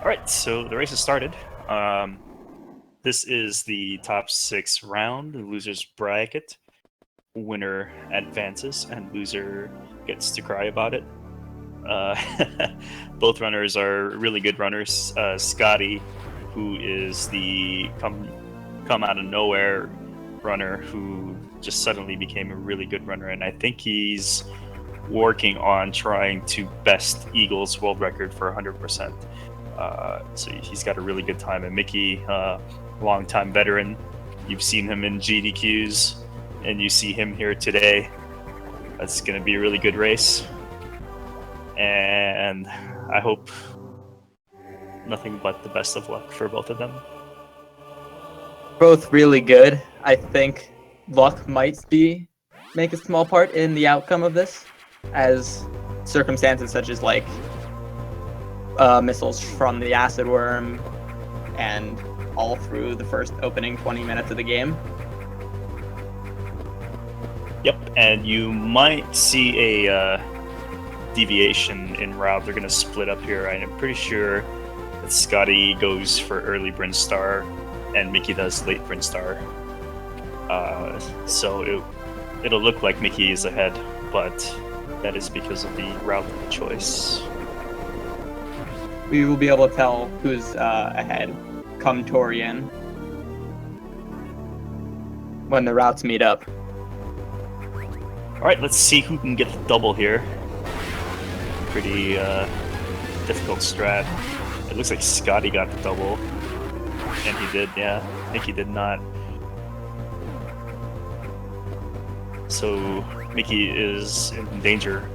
All right, so the race has started. This is the top 6 round, the loser's bracket. Winner advances, and loser gets to cry about it. Uh, both runners are really good runners. Scotty, who is the come out of nowhere runner, who just suddenly became a really good runner, and I think he's working on trying to best Eagle's world record for 100%. So he's got a really good time. And Mickey, longtime veteran, you've seen him in GDQs, and you see him here today. That's going to be a really good race. And I hope nothing but the best of luck for both of them. Both really good. I think luck might make a small part in the outcome of this, as circumstances such as missiles from the acid worm and all through the first opening 20 minutes of the game. Yep, and you might see a deviation in route. They're going to split up here. I'm pretty sure that Scotty goes for early Brinstar and Mickey does late Brinstar. So it'll look like Mickey is ahead, but that is because of the route of the choice. We will be able to tell who's ahead come Torian when the routes meet up. Alright, let's see who can get the double here. Pretty difficult strat. It looks like Scotty got the double. And he did, yeah. Mickey did not. So Mickey is in danger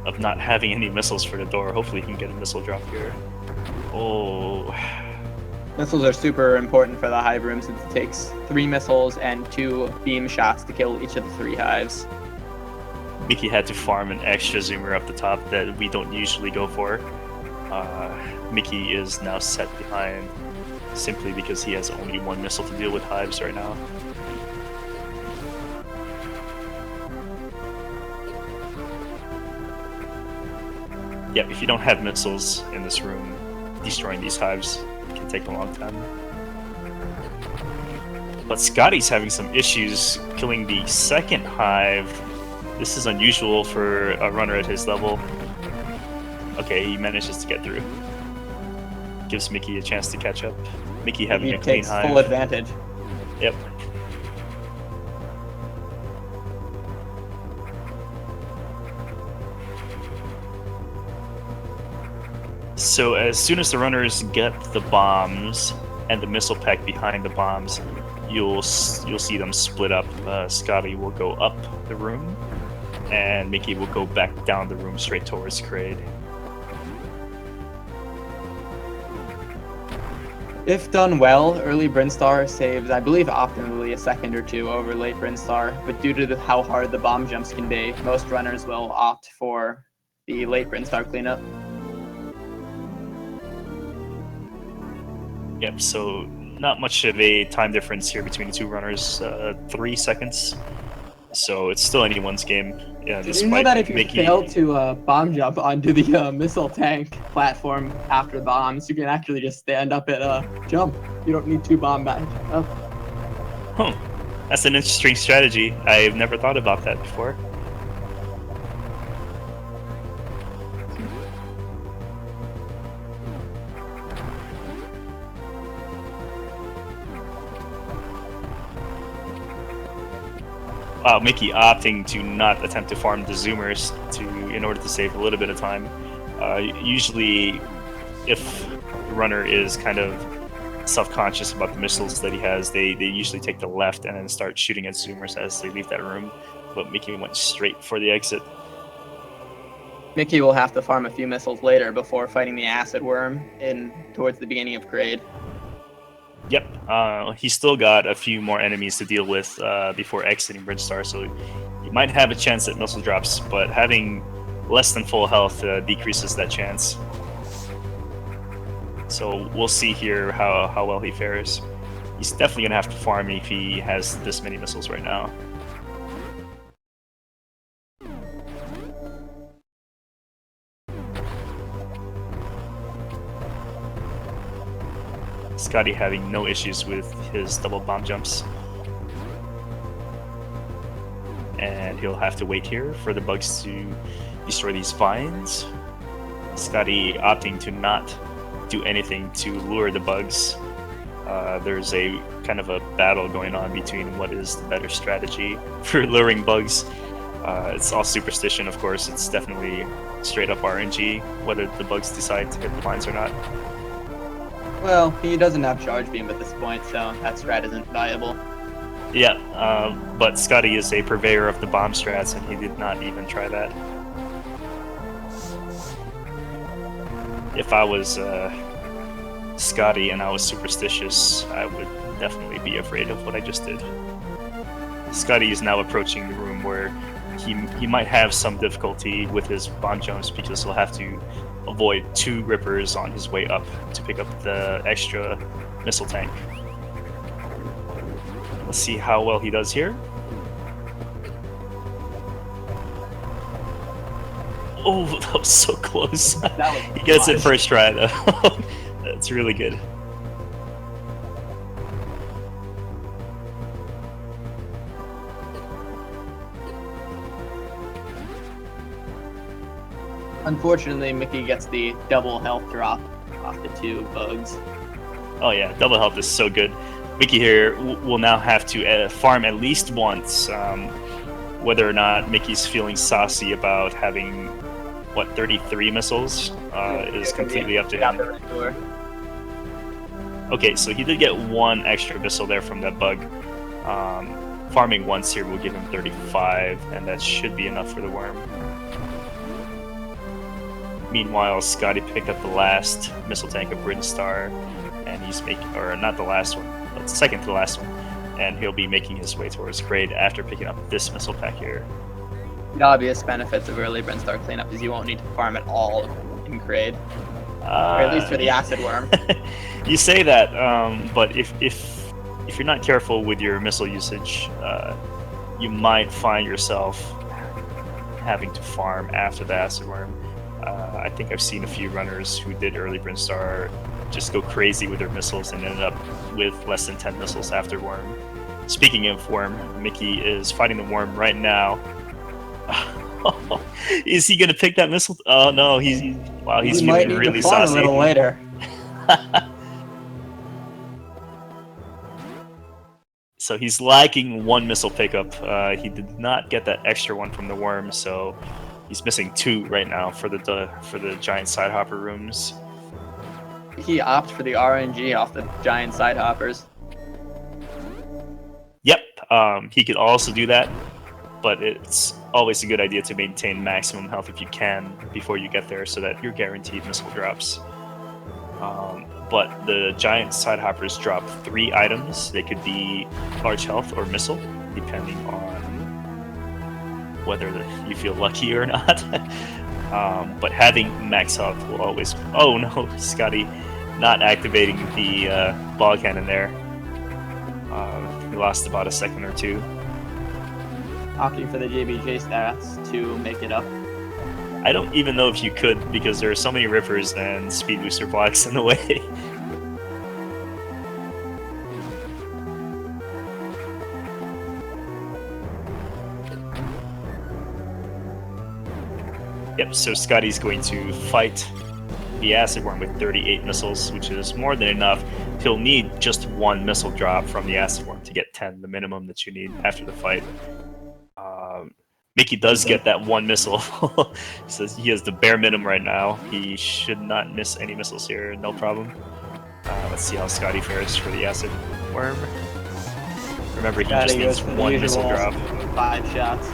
of not having any missiles for the door. Hopefully he can get a missile drop here. Oh. Missiles are super important for the hive room since it takes 3 missiles and 2 beam shots to kill each of the 3 hives. Mickey had to farm an extra zoomer up the top that we don't usually go for. Mickey is now set behind simply because he has only 1 missile to deal with hives right now. Yep, if you don't have missiles in this room, destroying these hives can take a long time. But Scotty's having some issues killing the second hive. This is unusual for a runner at his level. Okay, he manages to get through. Gives Mickey a chance to catch up. Mickey having a clean hive. He takes full advantage. Yep. So as soon as the runners get the bombs and the missile pack behind the bombs, you'll see them split up. Scotty will go up the room, and Mickey will go back down the room straight towards Kraid. If done well, early Brinstar saves, I believe, optimally a second or 2 over late Brinstar, but due to how hard the bomb jumps can be, most runners will opt for the late Brinstar cleanup. Yep, so not much of a time difference here between the 2 runners, 3 seconds. So it's still anyone's game. Yeah, Did you know that if you fail to bomb jump onto the missile tank platform after bombs, you can actually just stand up and jump? You don't need 2 bomb back up. Huh. That's an interesting strategy. I've never thought about that before. Wow, Mickey opting to not attempt to farm the zoomers in order to save a little bit of time. Usually, if the runner is kind of self-conscious about the missiles that he has, they usually take the left and then start shooting at zoomers as they leave that room. But Mickey went straight for the exit. Mickey will have to farm a few missiles later before fighting the acid worm towards the beginning of Kraid. Yep, he's still got a few more enemies to deal with before exiting Brinstar, so he might have a chance at missile drops, but having less than full health decreases that chance. So we'll see here how well he fares. He's definitely going to have to farm if he has this many missiles right now. Scotty having no issues with his double bomb jumps. And he'll have to wait here for the bugs to destroy these vines. Scotty opting to not do anything to lure the bugs. There's a kind of a battle going on between what is the better strategy for luring bugs. It's all superstition, of course. It's definitely straight up RNG, whether the bugs decide to hit the vines or not. Well, he doesn't have charge beam at this point, so that strat isn't viable. Yeah, but Scotty is a purveyor of the bomb strats, and he did not even try that. If I was Scotty and I was superstitious, I would definitely be afraid of what I just did. Scotty is now approaching the room where he might have some difficulty with his bomb jumps because he'll have to avoid 2 rippers on his way up to pick up the extra missile tank. Let's see how well he does here. Oh, that was so close. He gets it first try though. That's really good. Unfortunately, Mickey gets the double health drop off the 2 bugs. Oh yeah, double health is so good. Mickey here will now have to farm at least once. Whether or not Mickey's feeling saucy about having, what, 33 missiles is completely up to him. Okay, so he did get 1 extra missile there from that bug. Farming once here will give him 35, and that should be enough for the worm. Meanwhile, Scotty picked up the last missile tank of Brinstar, and he's making, or not the last one, but second to the last one, and he'll be making his way towards Grade after picking up this missile pack here. The obvious benefits of early Brinstar cleanup is you won't need to farm at all in Grade, or at least for the acid worm. You say that, but if you're not careful with your missile usage, you might find yourself having to farm after the acid worm. I think I've seen a few runners who did early Brinstar just go crazy with their missiles and ended up with less than 10 missiles after worm. Speaking of worm, Mickey is fighting the worm right now. Is he gonna pick that missile? Oh no, he's feeling really saucy. A little later. So he's lacking 1 missile pickup. He did not get that extra one from the worm, so he's missing 2 right now for the giant side hopper rooms. He opted for the RNG off the giant side hoppers. Yep, he could also do that, but it's always a good idea to maintain maximum health if you can before you get there, so that you're guaranteed missile drops. But the giant side hoppers drop 3 items. They could be large health or missile, depending on whether you feel lucky or not. But having max health will always... Oh no, Scotty not activating the ball cannon there. He lost about a second or 2. Opting for the JBJ stats to make it up. I don't even know if you could, because there are so many rippers and speed booster blocks in the way. Yep, so Scotty's going to fight the acid worm with 38 missiles, which is more than enough. He'll need just 1 missile drop from the acid worm to get 10, the minimum that you need after the fight. Mickey does get that 1 missile. So he has the bare minimum right now. He should not miss any missiles here, no problem. Let's see how Scotty fares for the acid worm. Remember, he just needs 1 missile drop. 5 shots.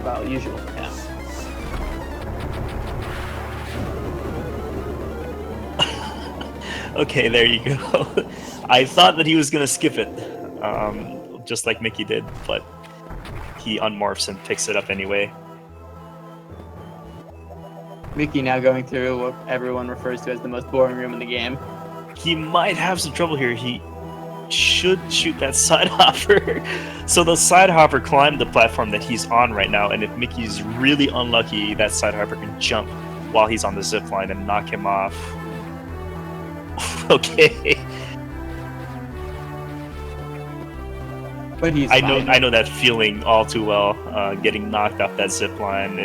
Well, usual, yeah. Okay, there you go. I thought that he was going to skip it, just like Mickey did, but he unmorphs and picks it up anyway. Mickey now going through what everyone refers to as the most boring room in the game. He might have some trouble here. He should shoot that side hopper. So the side hopper climbed the platform that he's on right now, and if Mickey's really unlucky, that side hopper can jump while he's on the zip line and knock him off. Okay, But he's I fine. know that feeling all too well. Getting knocked off that zip line,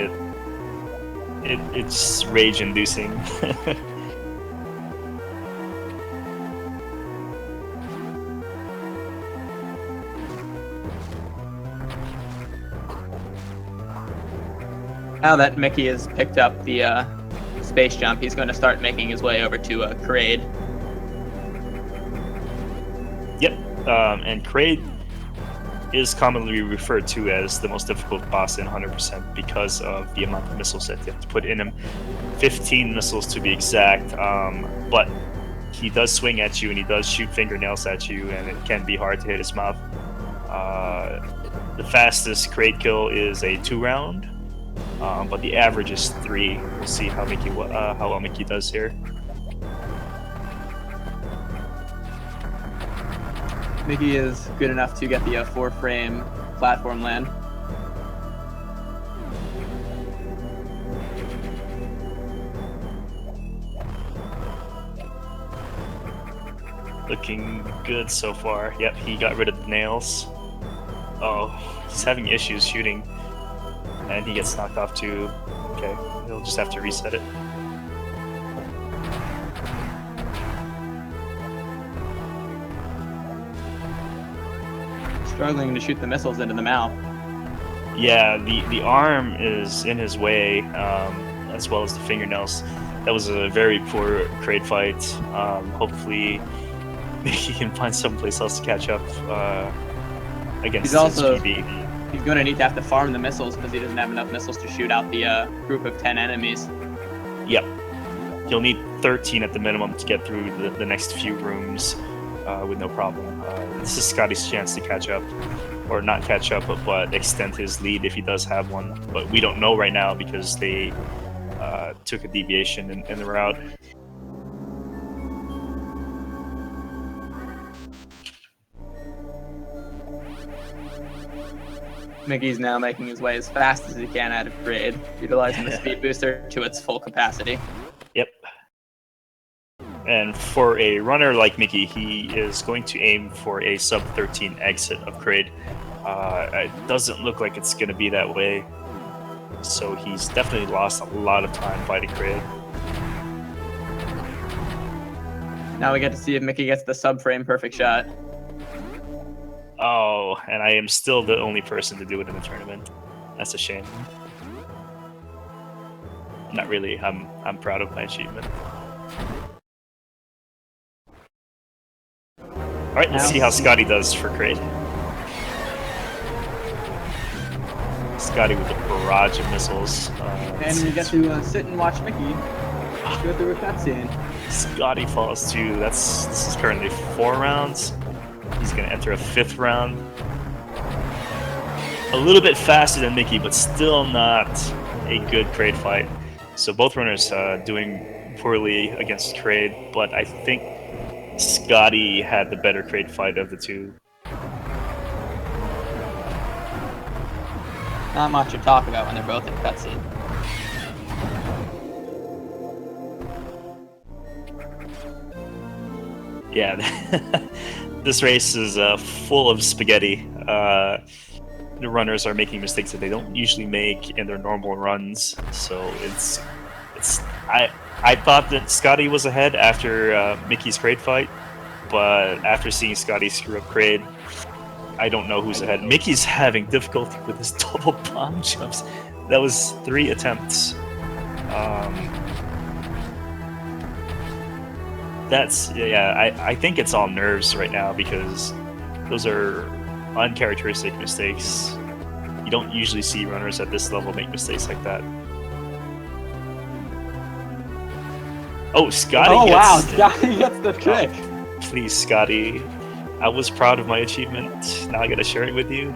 it's rage inducing. Now that Mickey has picked up the space jump, he's going to start making his way over to Kraid. Yep, and Kraid is commonly referred to as the most difficult boss in 100% because of the amount of missiles that you have to put in him. 15 missiles to be exact, but he does swing at you and he does shoot fingernails at you, and it can be hard to hit his mouth. The fastest Kraid kill is a 2-round, but the average is 3. We'll see how well Mickey does here. Mickey is good enough to get the 4-frame platform land. Looking good so far. Yep, he got rid of the nails. Oh, he's having issues shooting. And he gets knocked off too. Okay, he'll just have to reset it. Struggling to shoot the missiles into the mouth. Yeah, the arm is in his way, as well as the fingernails. That was a very poor Kraid fight. Hopefully, he can find someplace else to catch up against his GB. He's going to have to farm the missiles because he doesn't have enough missiles to shoot out the group of 10 enemies. Yep. He'll need 13 at the minimum to get through the next few rooms with no problem. This is Scotty's chance to catch up. Or not catch up, but extend his lead if he does have one. But we don't know right now because they took a deviation in the route. Mickey's now making his way as fast as he can out of Kraid, utilizing the speed booster to its full capacity. Yep. And for a runner like Mickey, he is going to aim for a sub-13 exit of Kraid. It doesn't look like it's going to be that way. So he's definitely lost a lot of time fighting Kraid. Now we get to see if Mickey gets the sub-frame perfect shot. Oh, and I am still the only person to do it in the tournament. That's a shame. Not really. I'm proud of my achievement. Alright, let's see how Scotty does for Kraid. Scotty with a barrage of missiles. And we get to sit and watch Mickey go through a cutscene. Scotty falls too. This is currently 4 rounds. He's going to enter a 5th round. A little bit faster than Mickey, but still not a good Kraid fight. So both runners doing poorly against Kraid, but I think Scotty had the better Kraid fight of the two. Not much to talk about when they're both in cutscene. Yeah, this race is full of spaghetti. The runners are making mistakes that they don't usually make in their normal runs. So I thought that Scotty was ahead after Mickey's Kraid fight, but after seeing Scotty screw up Kraid, I don't know who's ahead. Mickey's having difficulty with his double bomb jumps. That was 3 attempts. I think it's all nerves right now because those are uncharacteristic mistakes. You don't usually see runners at this level make mistakes like that. Oh, Scotty wow, Scotty gets the trick. Oh, please, Scotty. I was proud of my achievement. Now I gotta share it with you.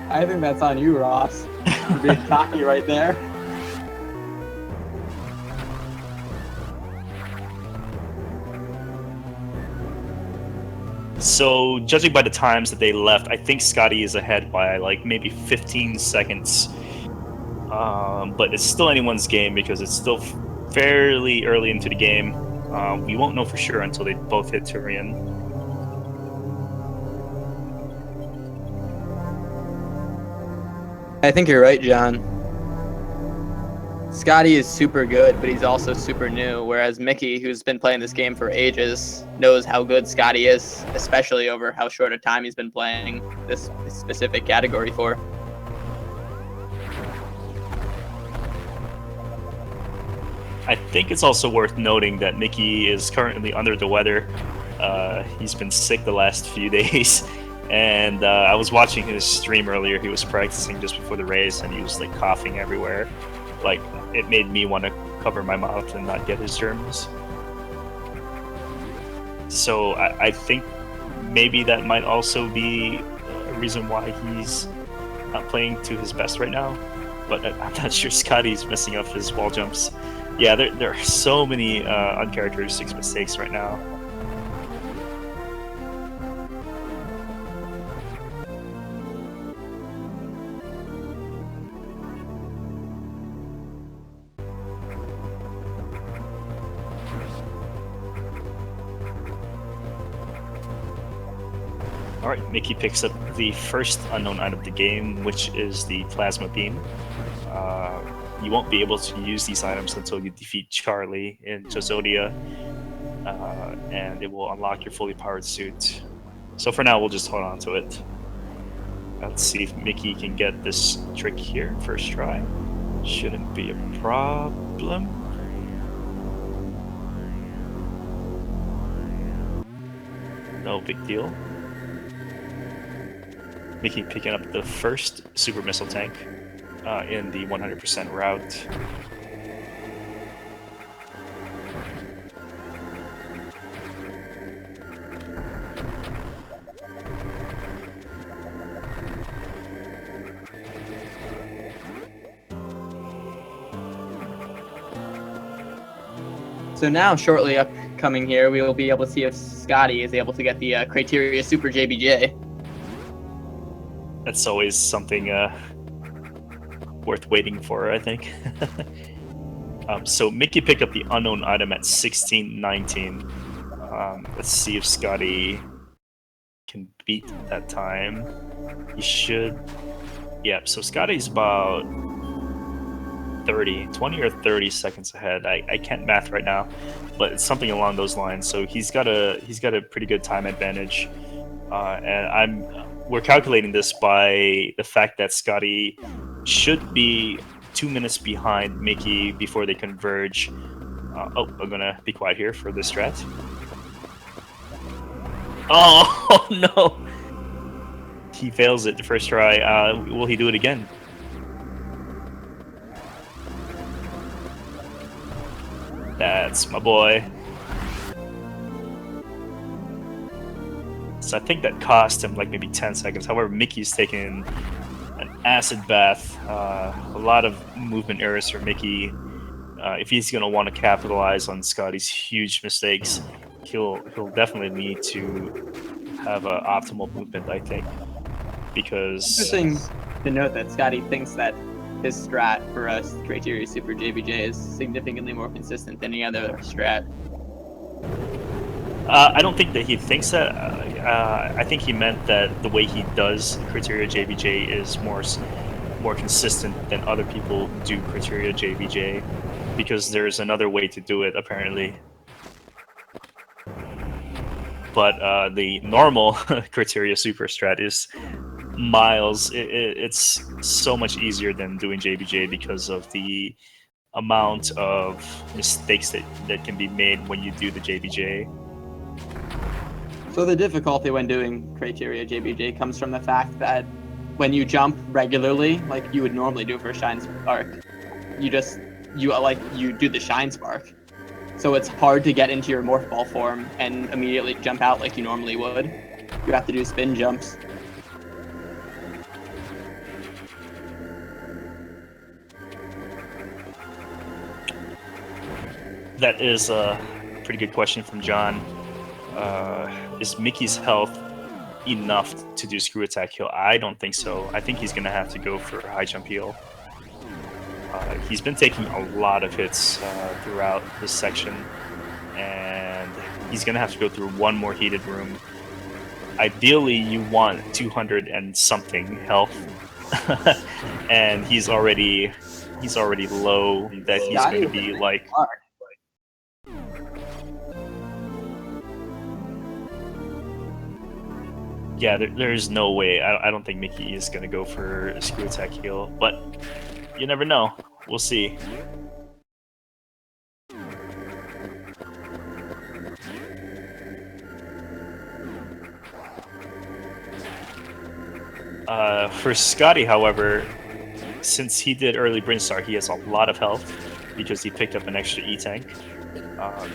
I think that's on you, Ross. You're being cocky right there. So, judging by the times that they left, I think Scotty is ahead by like maybe 15 seconds. But it's still anyone's game because it's still fairly early into the game. We won't know for sure until they both hit Turian. I think you're right, John. Scotty is super good, but he's also super new, whereas Mickey, who's been playing this game for ages, knows how good Scotty is, especially over how short a time he's been playing this specific category for. I think it's also worth noting that Mickey is currently under the weather. He's been sick the last few days, and I was watching his stream earlier. He was practicing just before the race, and he was like coughing everywhere. Like, it made me want to cover my mouth and not get his germs. So I think maybe that might also be a reason why he's not playing to his best right now. But I'm not sure Scotty's messing up his wall jumps. Yeah, there are so many uncharacteristic mistakes right now. Alright, Mickey picks up the first unknown item of the game, which is the Plasma Beam. You won't be able to use these items until you defeat Charlie in Zozodia, and it will unlock your fully powered suit. So for now, we'll just hold on to it. Let's see if Mickey can get this trick here, first try. Shouldn't be a problem. No big deal. Mickey picking up the first super missile tank in the 100% route. So now, shortly upcoming here, we will be able to see if Scotty is able to get the Criteria Super JBJ. That's always something worth waiting for, I think. So Mickey picked up the unknown item at 16:19. Let's see if Scotty can beat that time. He should. Yeah, so Scotty's about 20 or 30 seconds ahead. I can't math right now, but it's something along those lines. So he's got a pretty good time advantage, and we're calculating this by the fact that Scotty should be 2 minutes behind Mickey before they converge. I'm gonna be quiet here for this strat. Oh no! He fails it the first try. Will he do it again? That's my boy. So I think that cost him like maybe 10 seconds. However, Mickey's taking an acid bath. A lot of movement errors for Mickey. If he's going to want to capitalize on Scotty's huge mistakes, he'll definitely need to have an optimal movement, I think. Because... Interesting to note that Scotty thinks that his strat for us, Criteria Super JBJ, is significantly more consistent than any other strat. I don't think that he thinks that. I think he meant that the way he does Criteria JBJ is more consistent than other people do Criteria JBJ, because there's another way to do it, apparently. But the normal Criteria Super strat is miles. It's so much easier than doing JBJ because of the amount of mistakes that can be made when you do the JBJ. So the difficulty when doing Criteria JBJ comes from the fact that when you jump regularly, like you would normally do for a Shine Spark, you do the Shine Spark. So it's hard to get into your Morph Ball form and immediately jump out like you normally would. You have to do spin jumps. That is a pretty good question from John. Is Mickey's health enough to do Screw Attack Heal? I don't think so. I think he's going to have to go for High Jump Heal. He's been taking a lot of hits throughout this section, and he's going to have to go through one more heated room. Ideally, you want 200 and something health and he's already low that he's Scotty going to with a be nice like. mark. Yeah, there's no way. I don't think Mickey is going to go for a screw attack heal, but you never know. We'll see. For Scotty, however, since he did early Brinstar, he has a lot of health because he picked up an extra E-Tank.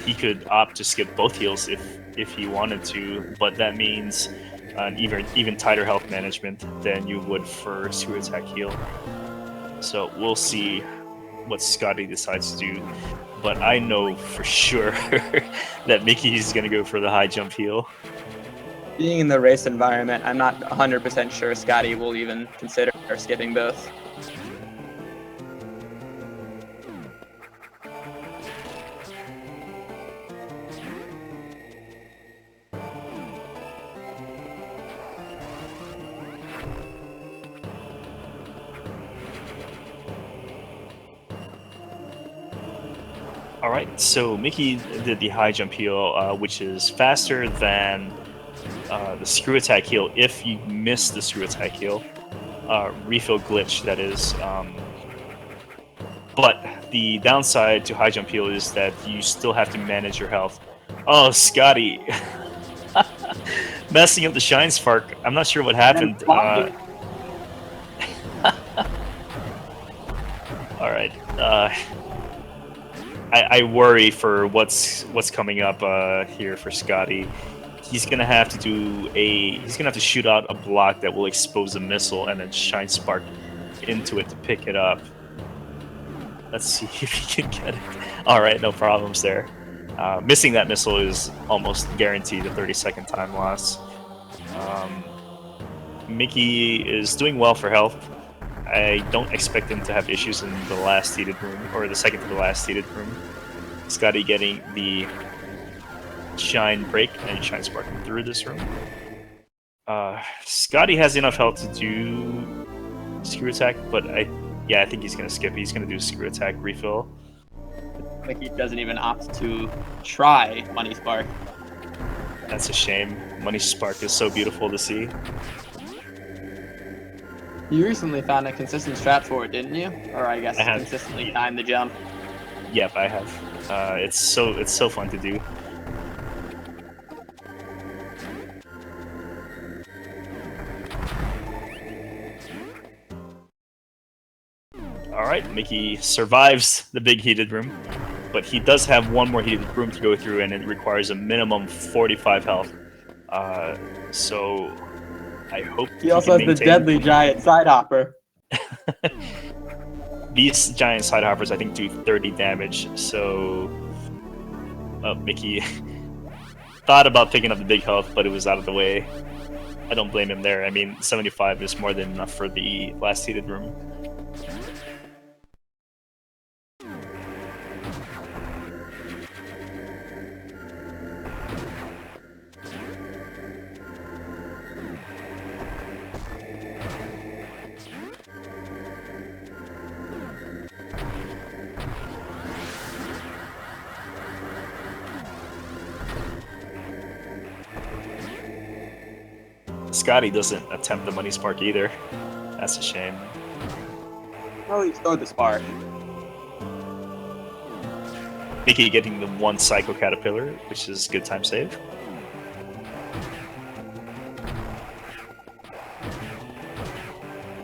He could opt to skip both heals if he wanted to, but that means an even tighter health management than you would for screw attack heal. So we'll see what Scotty decides to do, but I know for sure that Mickey's gonna go for the high jump heal. Being in the race environment, I'm not 100% sure Scotty will even consider skipping both. All right, so Mickey did the high jump heal, which is faster than the screw attack heal if you miss the screw attack heal. Refill glitch, that is. But the downside to high jump heal is that you still have to manage your health. Oh, Scotty. Messing up the Shine Spark. I'm not sure what happened. All right. I worry for what's coming up here for Scotty. He's gonna have to shoot out a block that will expose a missile and then Shine Spark into it to pick it up. Let's see if he can get it. All right, no problems there. Missing that missile is almost guaranteed a 30-second time loss. Mickey is doing well for health. I don't expect him to have issues in the last seeded room, or the second to the last seeded room. Scotty getting the Shine Break and Shine Sparking through this room. Scotty has enough health to do Screw Attack, but I think he's going to skip. He's going to do Screw Attack refill. Like he doesn't even opt to try Money Spark. That's a shame. Money Spark is so beautiful to see. You recently found a consistent strat for it, didn't you? Or I guess consistently time the jump. Yep, I have. It's so fun to do. Alright, Mickey survives the big heated room, but he does have one more heated room to go through, and it requires a minimum 45 health. So I hope he also has the deadly giant side hopper. These giant side hoppers, I think, do 30 damage, so Mickey thought about picking up the big health, but it was out of the way. I don't blame him there. I mean, 75 is more than enough for the last heated room. Scotty doesn't attempt the Money Spark either. That's a shame. Oh, he stole the spark. Mickey getting the one Psycho Caterpillar, which is good time save.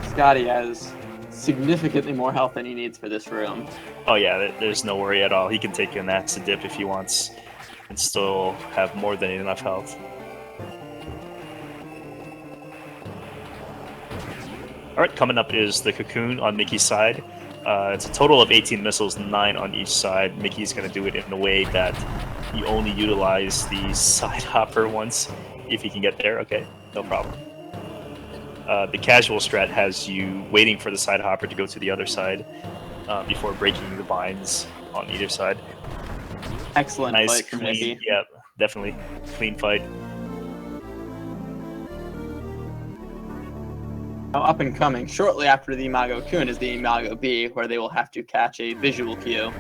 Scotty has significantly more health than he needs for this room. Oh yeah, there's no worry at all. He can take an acid dip if he wants and still have more than enough health. Alright, coming up is the Cocoon on Mickey's side. It's a total of 18 missiles, 9 on each side. Mickey's going to do it in a way that you only utilize the side hopper once, if he can get there. Okay, no problem. The casual strat has you waiting for the side hopper to go to the other side before breaking the binds on either side. Excellent nice, fight from Mickey. Yeah, definitely. Clean fight. Now, up and coming, shortly after the Imago Kun is the Imago B, where they will have to catch a visual cue.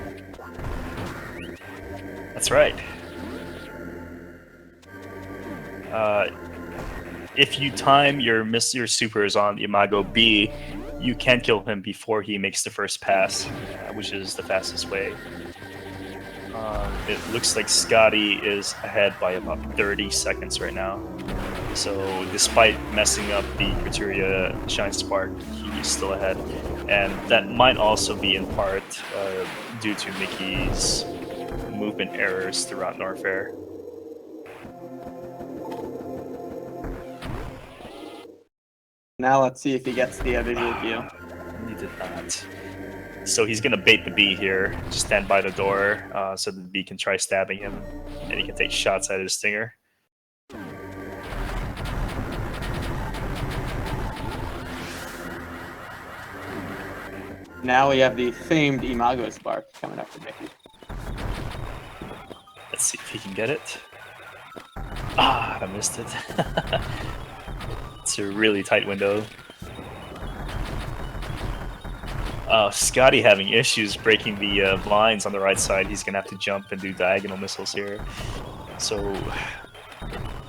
That's right. If you time your supers on the Imago B, you can kill him before he makes the first pass, which is the fastest way. It looks like Scotty is ahead by about 30 seconds right now. So despite messing up the criteria Shine Spark, he's still ahead. And that might also be in part due to Mickey's movement errors throughout Norfair. Now let's see if he gets the visual cue. He did not. So he's gonna bait the B here. Just stand by the door so the B can try stabbing him, and he can take shots at his stinger. Now we have the famed Imago Spark coming up for Mickey. Let's see if he can get it. Ah, I missed it. It's a really tight window. Scotty having issues breaking the lines on the right side. He's gonna have to jump and do diagonal missiles here. So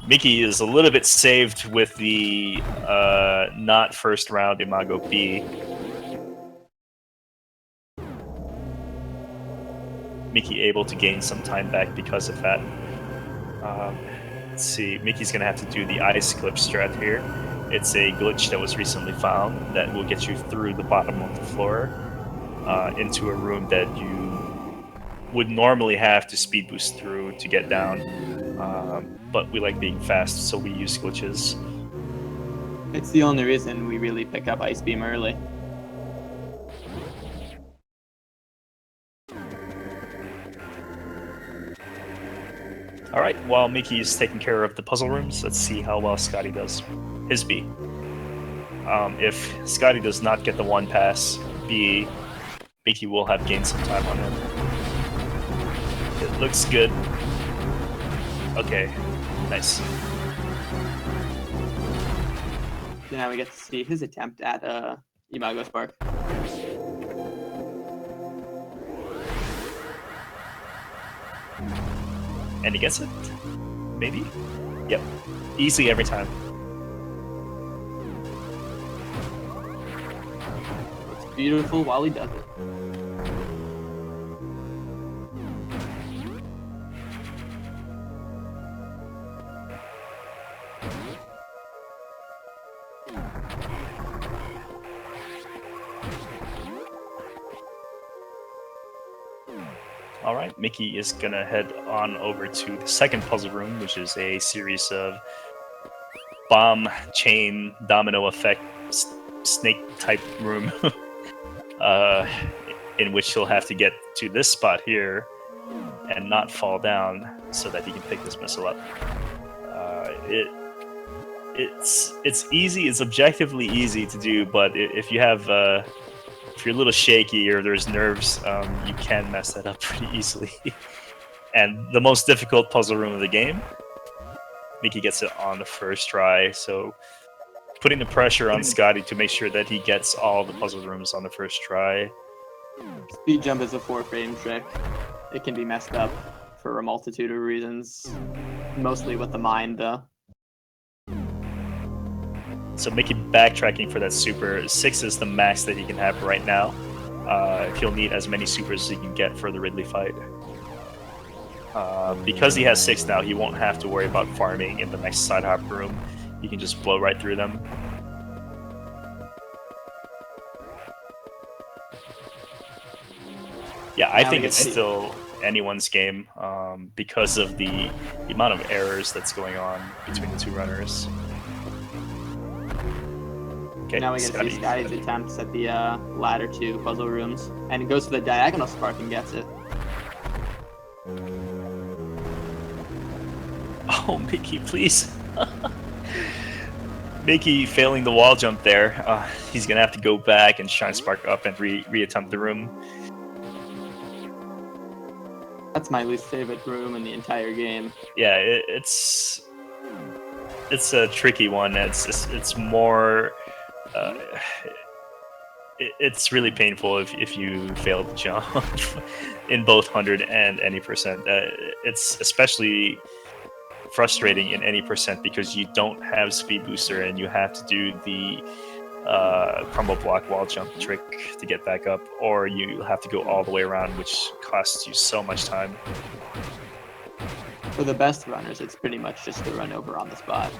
Mickey is a little bit saved with the not first round Imago B. Mickey able to gain some time back because of that. Let's see, Mickey's gonna have to do the ice clip strat here. It's a glitch that was recently found that will get you through the bottom of the floor into a room that you would normally have to speed boost through to get down. But we like being fast, so we use glitches. It's the only reason we really pick up Ice Beam early. All right, while Mickey is taking care of the puzzle rooms, let's see how well Scotty does. His B. If Scotty does not get the one pass B, Mickey will have gained some time on him. It looks good. Okay, nice. So now we get to see his attempt at Imago Spark. And he gets it? Maybe? Yep. Easy every time. It's beautiful while he does it. Alright, Mickey is gonna head on over to the second puzzle room, which is a series of bomb, chain, domino effect, snake type room, in which he'll have to get to this spot here and not fall down so that he can pick this missile up. It's easy, it's objectively easy to do, but if you have if you're a little shaky or there's nerves, you can mess that up pretty easily. And the most difficult puzzle room of the game, Mickey gets it on the first try, so putting the pressure on Scotty to make sure that he gets all the puzzle rooms on the first try. Speed jump is a 4-frame trick. It can be messed up for a multitude of reasons, mostly with the mind, though. So Mickey backtracking for that super. 6 is the max that he can have right now. He'll need as many supers as he can get for the Ridley fight. Because he has 6 now, he won't have to worry about farming in the next side hop room. He can just blow right through them. Yeah, I think it's still anyone's game because of the amount of errors that's going on between the two runners. Okay, now we get to see Scotty's attempts at the latter 2 puzzle rooms, and he goes for the diagonal spark and gets it. Oh, Mickey, please. Mickey failing the wall jump there. He's gonna have to go back and shine spark up and re-attempt the room. That's my least favorite room in the entire game. Yeah, it's a tricky one. It's more it's really painful if you fail to jump in both 100 and any percent. It's especially frustrating in any percent because you don't have speed booster and you have to do the crumble block wall jump trick to get back up, or you have to go all the way around, which costs you so much time. For the best runners, it's pretty much just to run over on the spot.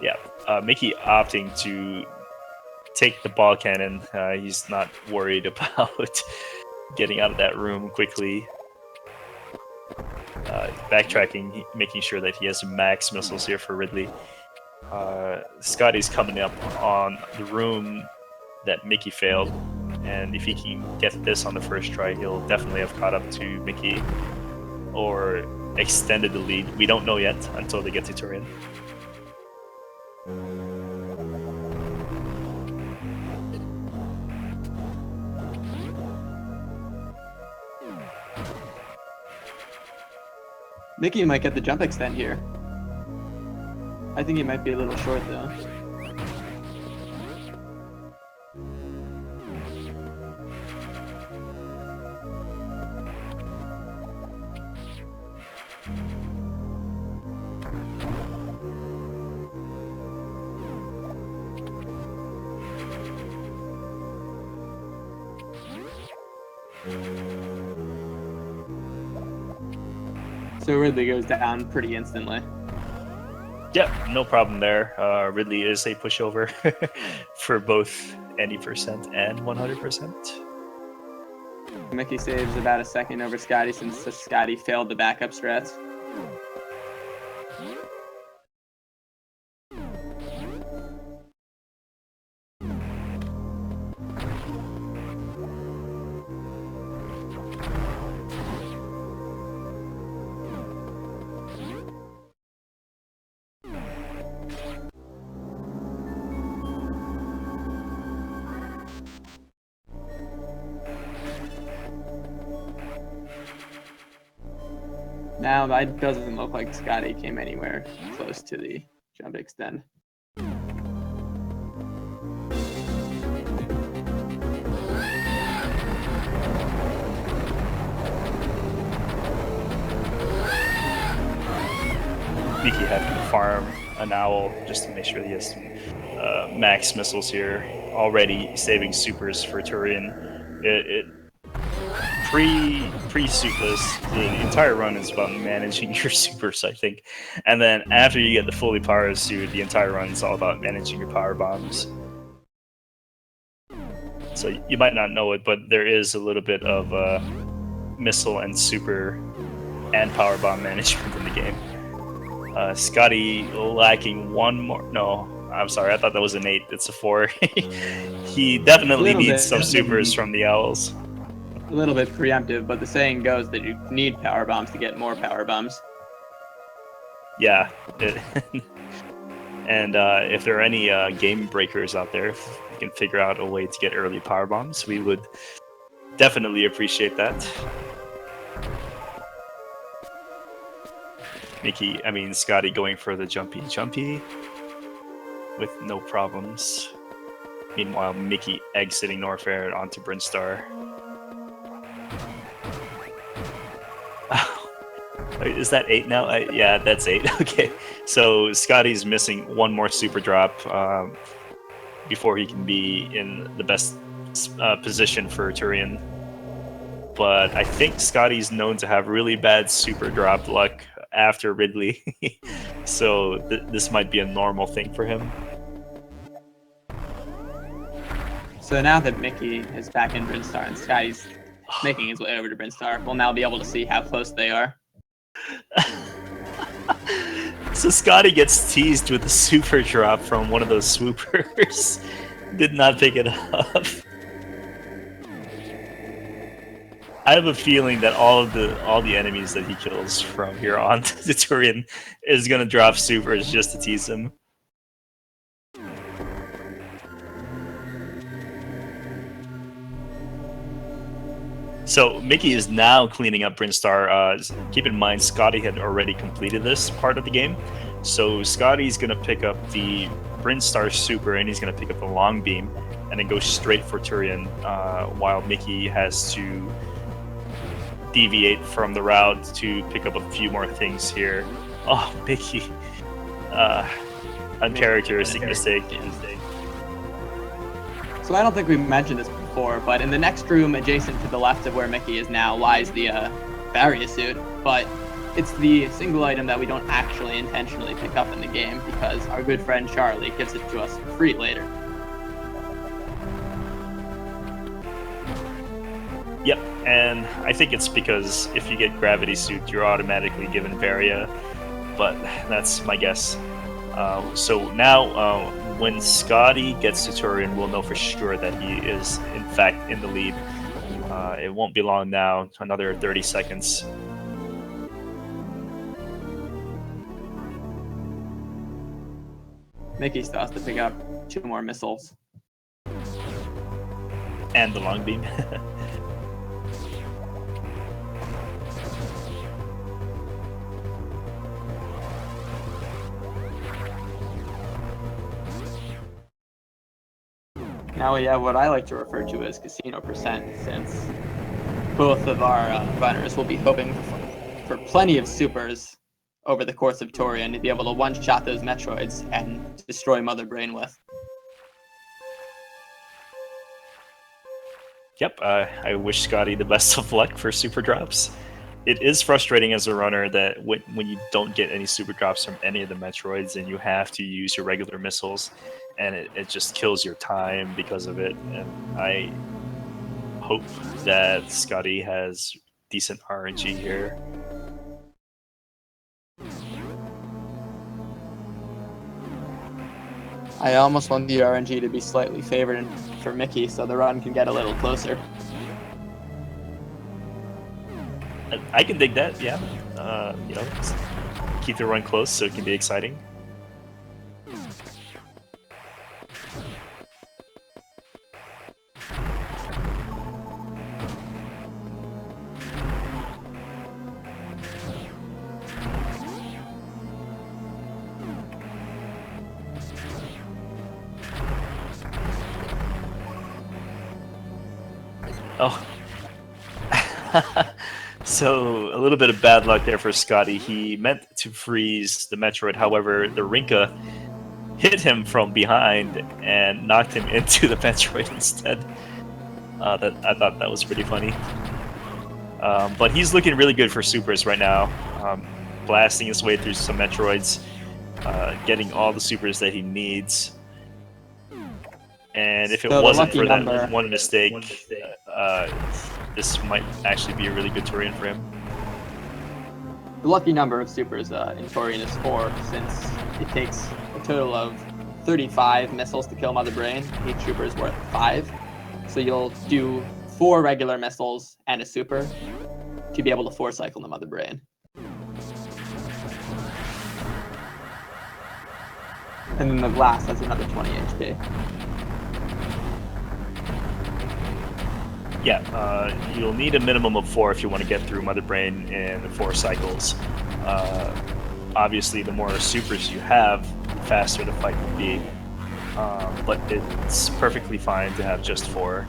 Yeah, Mickey opting to take the ball cannon. He's not worried about getting out of that room quickly. Backtracking, making sure that he has max missiles here for Ridley. Scotty's coming up on the room that Mickey failed, and if he can get this on the first try, he'll definitely have caught up to Mickey or extended the lead. We don't know yet until they get to Turian. Mickey might get the jump extend here. I think he might be a little short though. So Ridley goes down pretty instantly. Yeah, no problem there. Ridley is a pushover for both any percent and 100%. Mickey saves about a second over Scotty since Scotty failed the backup strats. Now that doesn't look like Scotty came anywhere close to the jump extend. Mickey having to farm an owl just to make sure he has some max missiles here. Already saving supers for Turian. Pre-suitless, the entire run is about managing your supers, I think. And then after you get the fully powered suit, the entire run is all about managing your power bombs. So you might not know it, but there is a little bit of missile and super and power bomb management in the game. Scotty lacking one more. No, I'm sorry. I thought that was an 8. It's a 4. He definitely needs some supers from the owls. A little bit preemptive, but the saying goes that you need power bombs to get more power bombs. Yeah. And if there are any game breakers out there, if you can figure out a way to get early power bombs, we would definitely appreciate that. Scotty going for the jumpy with no problems. Meanwhile, Mickey exiting Norfair onto Brinstar. Is that 8 now? Yeah, that's 8. Okay, so Scotty's missing one more super drop before he can be in the best position for Turian. But I think Scotty's known to have really bad super drop luck after Ridley, so this might be a normal thing for him. So now that Mickey is back in Brinstar and Scotty's making his way over to Brinstar, we'll now be able to see how close they are. So Scotty gets teased with a super drop from one of those swoopers. Did not pick it up. I have a feeling that all the enemies that he kills from here on to the Turian is gonna drop supers just to tease him. So Mickey is now cleaning up Brinstar. Keep in mind, Scotty had already completed this part of the game. So Scotty's going to pick up the Brinstar Super, and he's going to pick up the long beam and then go straight for Turian, while Mickey has to deviate from the route to pick up a few more things here. Oh, Mickey. Uncharacteristic mistake. So I don't think we mentioned this before, but in the next room adjacent to the left of where Mickey is now lies the Varia suit, but it's the single item that we don't actually intentionally pick up in the game because our good friend Charlie gives it to us for free later. Yep, and I think it's because if you get Gravity Suit, you're automatically given Varia, but that's my guess. So now, when Scotty gets to Turian, we'll know for sure that he is, in fact, in the lead. It won't be long now, another 30 seconds. Mickey still has to pick up 2 more missiles. And the long beam. Now we have what I like to refer to as casino percent, since both of our runners will be hoping for plenty of supers over the course of Turian to be able to one-shot those Metroids and destroy Mother Brain with. Yep, I wish Scotty the best of luck for super drops. It is frustrating as a runner that when you don't get any super drops from any of the Metroids and you have to use your regular missiles, and it just kills your time because of it. And I hope that Scotty has decent RNG here. I almost want the RNG to be slightly favored for Mickey so the run can get a little closer. I can dig that, yeah. You know, keep the run close so it can be exciting. Oh. So, a little bit of bad luck there for Scotty. He meant to freeze the Metroid, however, the Rinka hit him from behind and knocked him into the Metroid instead. I thought that was pretty funny. But he's looking really good for supers right now. Blasting his way through some Metroids, getting all the supers that he needs. And if it wasn't for that one mistake, this might actually be a really good Turian for him. The lucky number of supers in Turian is 4, since it takes a total of 35 missiles to kill Mother Brain. Each super is worth 5. So you'll do 4 regular missiles and a super to be able to 4-cycle the Mother Brain. And then the blast has another 20 HP. Yeah, you'll need a minimum of 4 if you want to get through Mother Brain in 4 cycles. Obviously, the more supers you have, the faster the fight will be. But it's perfectly fine to have just 4.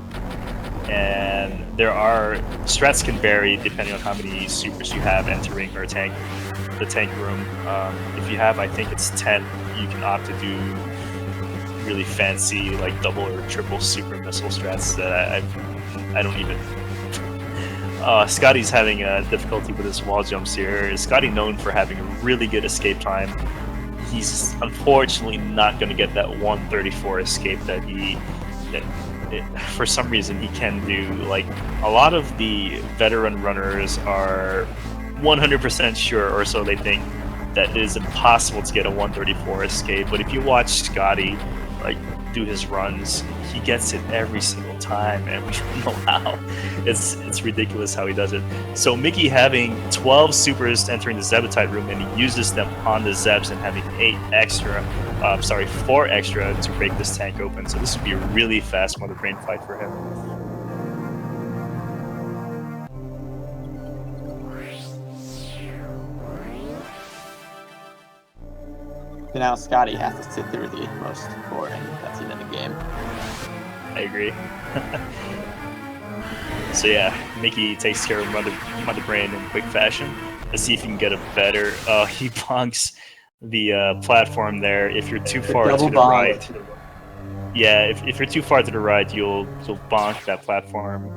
And there are strats can vary depending on how many supers you have entering the tank room. If you have, I think it's 10, you can opt to do really fancy like double or triple super missile strats that I don't even. Scotty's having difficulty with his wall jumps here. Scotty known for having a really good escape time. He's unfortunately not going to get that 134 escape that for some reason he can do. Like, a lot of the veteran runners are 100% sure, or so they think, that it is impossible to get a 134 escape. But if you watch Scotty like do his runs, he gets it every single time, and we don't know how. It's ridiculous how he does it. So Mickey having 12 supers entering the Zebutite room, and he uses them on the Zebs, and having 4 extra to break this tank open. So this would be a really fast Mother Brain fight for him. So now Scotty has to sit through the most boring cutscene in the game. I agree. So yeah, Mickey takes care of Mother Brain in quick fashion. Let's see if he can get a better. He bonks the platform there. If you're too far to the right, yeah, if you're too far to the right, you'll bonk that platform.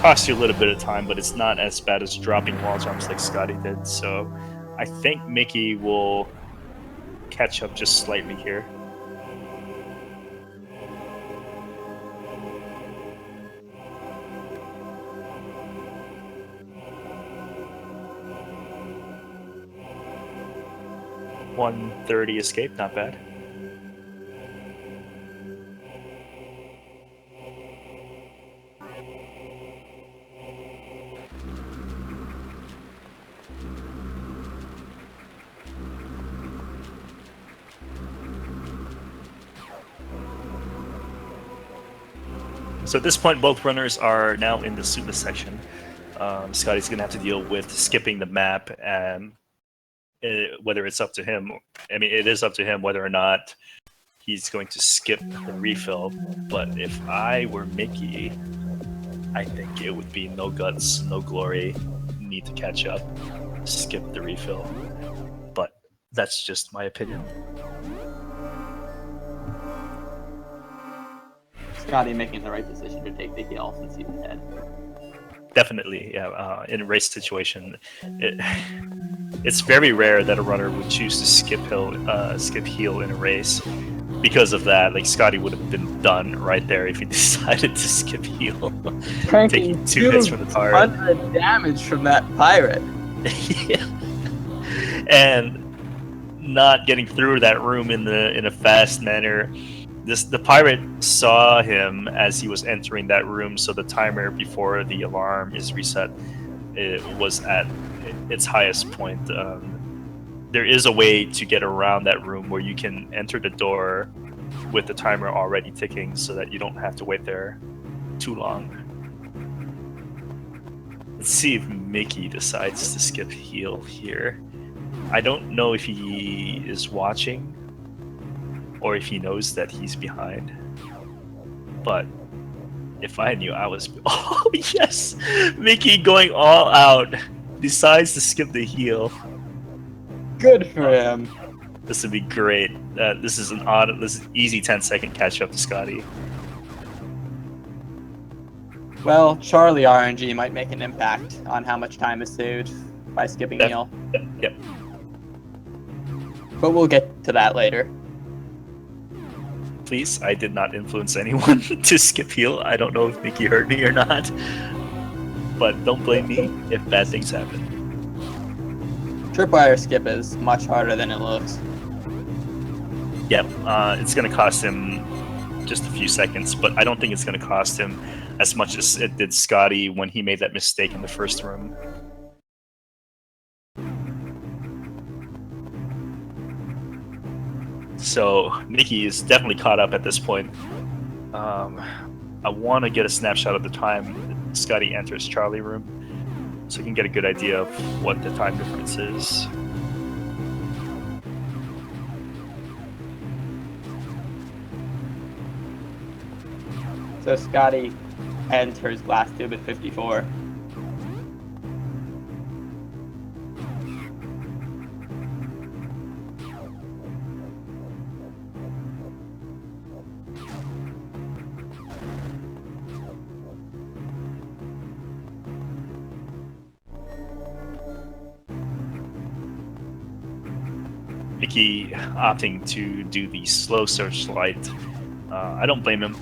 Costs you a little bit of time, but it's not as bad as dropping wall jumps like Scotty did. So I think Mickey will catch up just slightly here. .130 escape, not bad. So at this point, both runners are now in the super section. Scotty's going to have to deal with skipping the map, and whether it's up to him. I mean, it is up to him whether or not he's going to skip the refill. But if I were Mickey, I think it would be no guts, no glory, need to catch up, skip the refill. But that's just my opinion. Scotty making the right decision to take the heal since he's ahead. Definitely, yeah. In a race situation, it's very rare that a runner would choose to skip heal in a race. Because of that, like Scotty would have been done right there if he decided to skip heal, taking 2 hits from the pirate. 100 damage from that pirate. Yeah. And not getting through that room in a fast manner. The pirate saw him as he was entering that room, so the timer before the alarm is reset, it was at its highest point. There is a way to get around that room where you can enter the door with the timer already ticking, so that you don't have to wait there too long. Let's see if Mickey decides to skip heal here. I don't know if he is watching or if he knows that he's behind. But if I knew, I was... Oh, yes! Mickey going all out. Decides to skip the heal. Good for him. This would be great. This is an easy 10-second catch up to Scotty. Well, Charlie RNG might make an impact on how much time is saved by skipping heal. Yep. But we'll get to that later. Please, I did not influence anyone to skip heal. I don't know if Mickey heard me or not. But don't blame me if bad things happen. Tripwire skip is much harder than it looks. Yep, it's going to cost him just a few seconds, but I don't think it's going to cost him as much as it did Scotty when he made that mistake in the first room. So Mickey is definitely caught up at this point. I want to get a snapshot of the time Scotty enters Charlie room, so you can get a good idea of what the time difference is. So Scotty enters glass tube at 54. Mickey opting to do the slow searchlight. I don't blame him.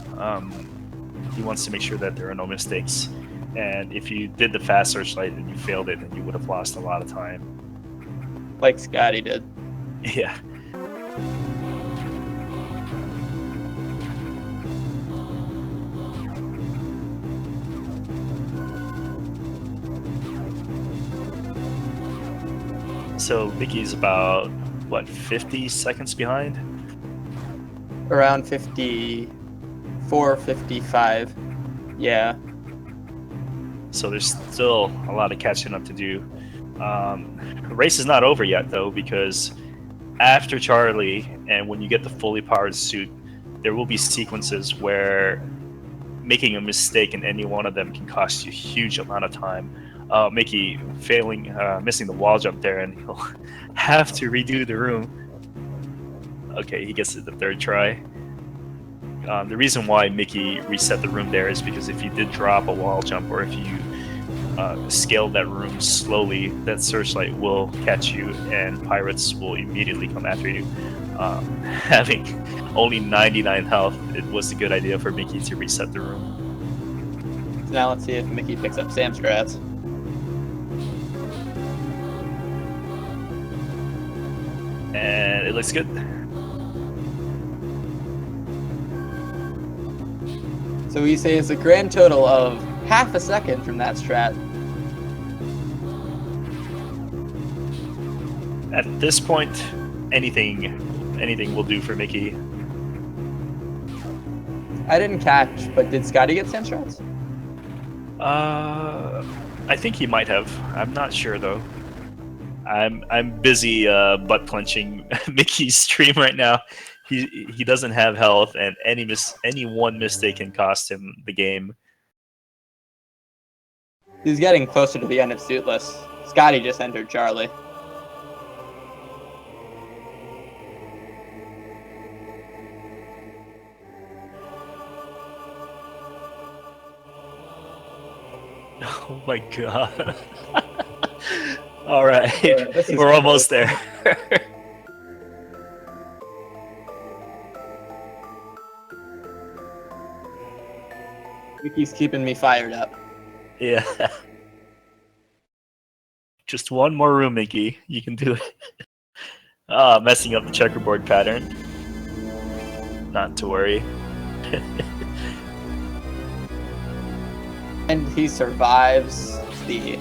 He wants to make sure that there are no mistakes. And if you did the fast searchlight and you failed it, then you would have lost a lot of time. Like Scotty did. Yeah. So Mickey's about, what, 50 seconds behind? Around 54, 55. Yeah. So there's still a lot of catching up to do. The race is not over yet, though, because after Charlie, and when you get the fully powered suit, there will be sequences where making a mistake in any one of them can cost you a huge amount of time. Mickey missing the wall jump there, and he'll have to redo the room. Okay, he gets it the third try. The reason why Mickey reset the room there is because if you did drop a wall jump, or if you scaled that room slowly, that searchlight will catch you and pirates will immediately come after you. Having only 99 health, it was a good idea for Mickey to reset the room. So now let's see if Mickey picks up Sam strats. And it looks good. So we say it's a grand total of half a second from that strat. At this point, anything will do for Mickey. I didn't catch, but did Scotty get Sam strats? I think he might have. I'm not sure though. I'm busy butt clenching Mickey's stream right now. He doesn't have health, and any one mistake can cost him the game. He's getting closer to the end of Suitless. Scotty just entered Charlie. Oh my god. All right, we're almost there. Mickey's keeping me fired up. Yeah. Just one more room, Mickey. You can do it. Messing up the checkerboard pattern. Not to worry. And he survives the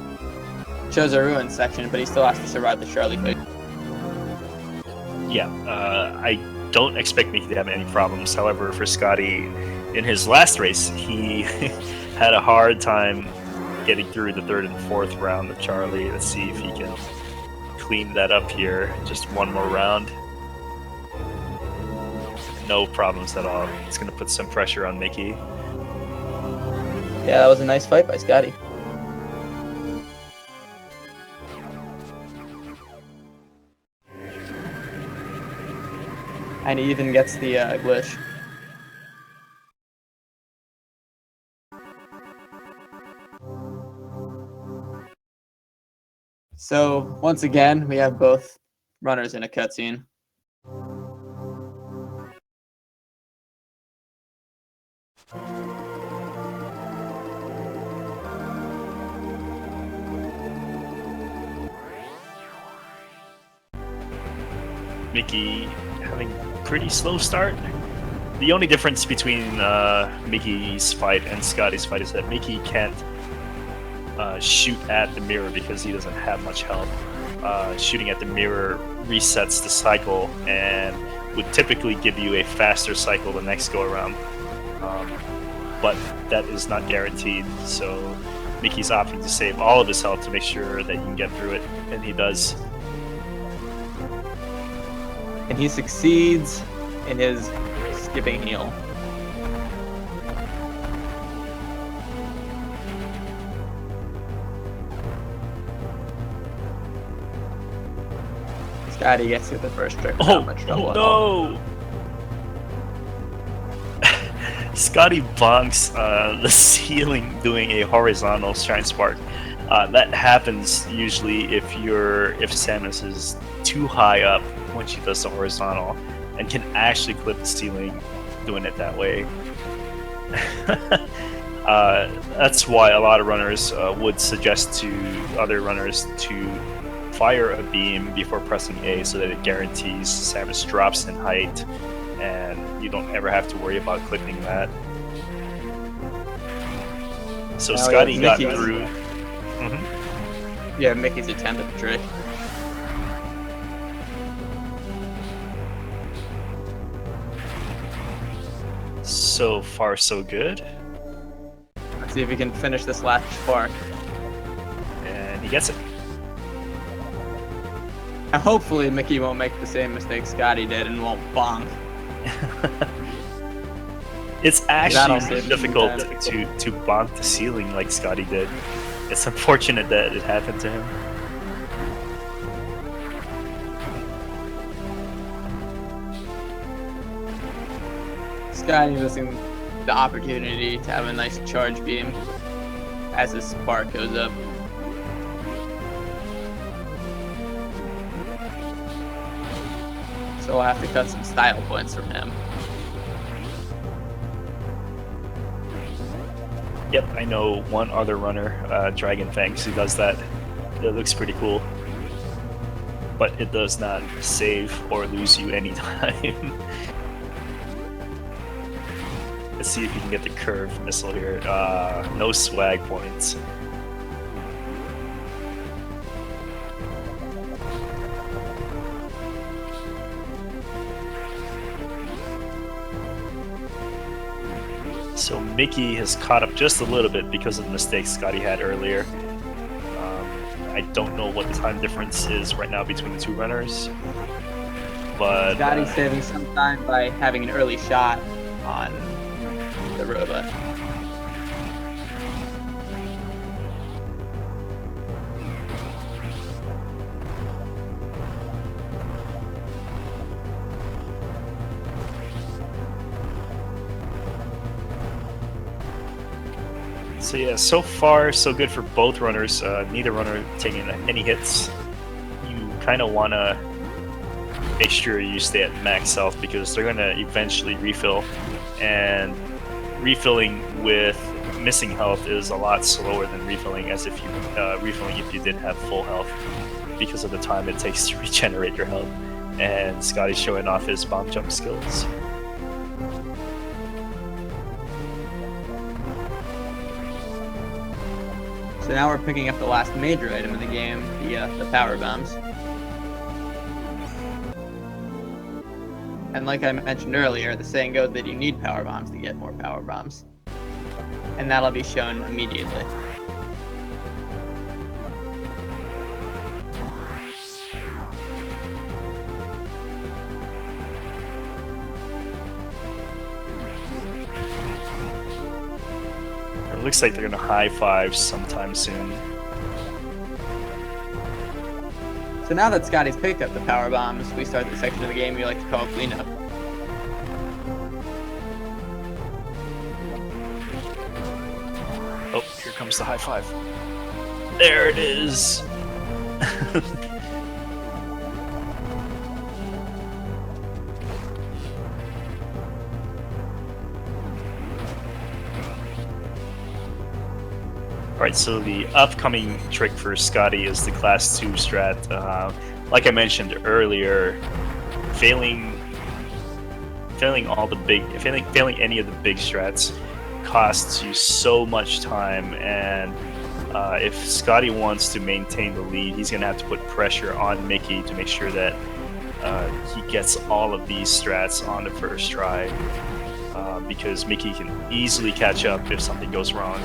Chozo Ruin section, but he still has to survive the Charlie fight. Yeah, I don't expect Mickey to have any problems. However, for Scotty, in his last race, he had a hard time getting through the third and fourth round of Charlie. Let's see if he can clean that up here. Just one more round. No problems at all. It's going to put some pressure on Mickey. Yeah, that was a nice fight by Scotty. And he even gets the glitch. So, once again, we have both runners in a cutscene. Mickey having a pretty slow start. The only difference between Mickey's fight and Scotty's fight is that Mickey can't shoot at the mirror because he doesn't have much health. Shooting at the mirror resets the cycle and would typically give you a faster cycle the next go around. But that is not guaranteed, so Mickey's opting to save all of his health to make sure that you can get through it, and he does. And he succeeds in his skipping heal. Scotty gets to the first trick without much trouble at all. No! Scotty bonks the ceiling doing a horizontal Shine Spark. That happens usually if Samus is too high up when she does the horizontal and can actually clip the ceiling doing it that way. That's why a lot of runners would suggest to other runners to fire a beam before pressing A so that it guarantees Samus drops in height and you don't ever have to worry about clipping that. So now Scotty got Mickey's, through. Yeah, Mickey's attempt at the trick. So far, so good. Let's see if he can finish this last spark. And he gets it. And hopefully Mickey won't make the same mistake Scotty did and won't bonk. It's That'll actually save difficult some to bonk the ceiling like Scotty did. It's unfortunate that it happened to him. Scotty missing the opportunity to have a nice charge beam as his spark goes up. So we'll have to cut some style points from him. Yep, I know one other runner, Dragon Fangs, who does that. It looks pretty cool. But it does not save or lose you any time. Let's see if you can get the curve missile here. No swag points. So Mickey has caught up just a little bit because of the mistakes Scotty had earlier. I don't know what the time difference is right now between the two runners, but Scotty's saving some time by having an early shot on the robot. So yeah, so far so good for both runners. Neither runner taking any hits. You kind of want to make sure you stay at max health because they're going to eventually refill, and refilling with missing health is a lot slower than refilling as if you refilling if you did have full health because of the time it takes to regenerate your health. And Scotty's showing off his bomb jump skills. So now we're picking up the last major item of the game, the power bombs. And like I mentioned earlier, the saying goes that you need power bombs to get more power bombs. And that'll be shown immediately. It looks like they're gonna high five sometime soon. So now that Scotty's picked up the power bombs, we start the section of the game we like to call cleanup. Oh, here comes the high five. There it is. Alright, so the upcoming trick for Scotty is the Class 2 strat. Like I mentioned earlier, failing any of the big strats costs you so much time, and if Scotty wants to maintain the lead, he's going to have to put pressure on Mickey to make sure that he gets all of these strats on the first try, because Mickey can easily catch up if something goes wrong.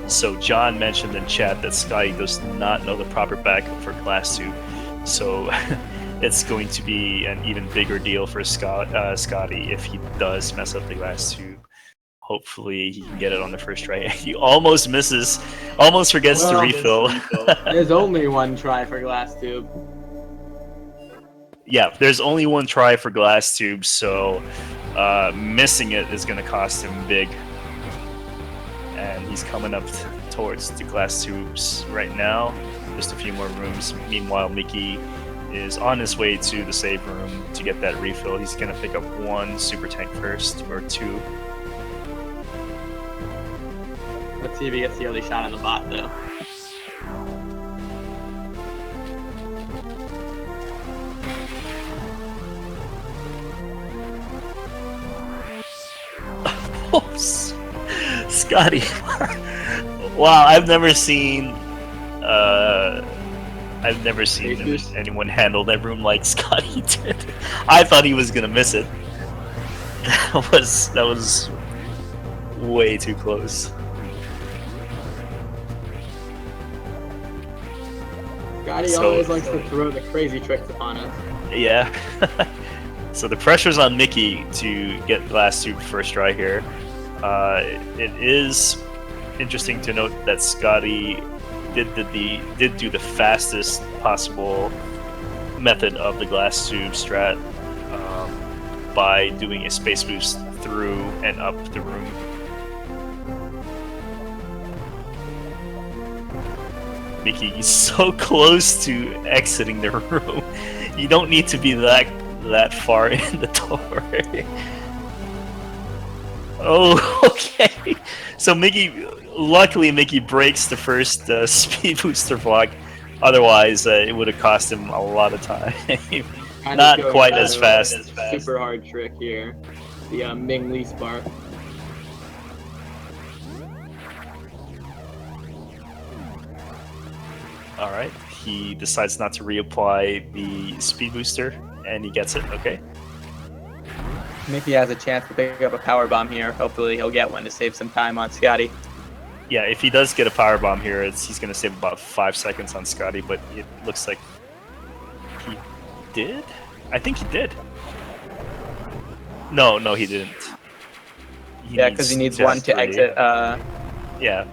So John mentioned in chat that Scotty does not know the proper backup for Class 2, so it's going to be an even bigger deal for Scotty if he does mess up the Class 2. Hopefully he can get it on the first try. He almost misses, almost forgets to refill. There's only one try for glass tube. Yeah, there's only one try for glass tube, so missing it is going to cost him big. And he's coming up towards the glass tubes right now. Just a few more rooms. Meanwhile, Mickey is on his way to the save room to get that refill. He's going to pick up one super tank first, or two. Let's see if he gets the early shot on the bot, though. Scotty. Wow, I've never seen anyone handle that room like Scotty did. I thought he was gonna miss it. That was way too close. Scotty always likes to throw the crazy tricks upon us. Yeah. So the pressure's on Mickey to get Glass Tube first try here. It is interesting to note that Scotty did do the fastest possible method of the Glass Tube strat by doing a space boost through and up the room. Mickey is so close to exiting the room. You don't need to be that far in the door. Oh, okay. So luckily Mickey breaks the first speed booster block. Otherwise, it would have cost him a lot of time. Not quite as fast. Super hard trick here. The MickeyGnou spark. Alright, he decides not to reapply the speed booster, and he gets it, okay. Mickey has a chance to pick up a power bomb here. Hopefully he'll get one to save some time on Scotty. Yeah, if he does get a power bomb here, he's going to save about 5 seconds on Scotty, but it looks like he did? I think he did. No, he didn't. Yeah, because he needs one to exit. Yeah.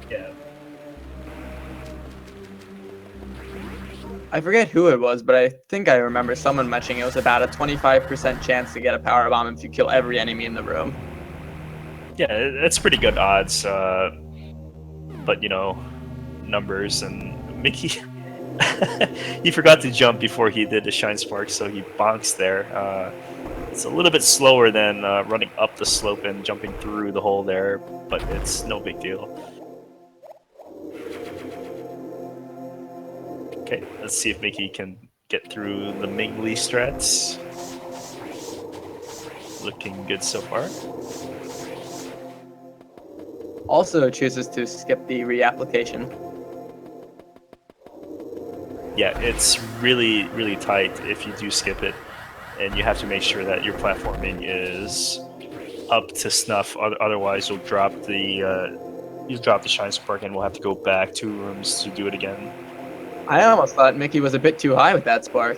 I forget who it was, but I think I remember someone mentioning it was about a 25% chance to get a power bomb if you kill every enemy in the room. Yeah, that's pretty good odds. But, you know, numbers and Mickey... he forgot to jump before he did the Shine Spark, so he bonks there. It's a little bit slower than running up the slope and jumping through the hole there, but it's no big deal. Okay, let's see if Mickey can get through the MickeyGnou strats. Looking good so far. Also chooses to skip the reapplication. Yeah, it's really, really tight if you do skip it, and you have to make sure that your platforming is up to snuff. Otherwise, you'll drop the Shine Spark, and we'll have to go back 2 rooms to do it again. I almost thought Mickey was a bit too high with that spark.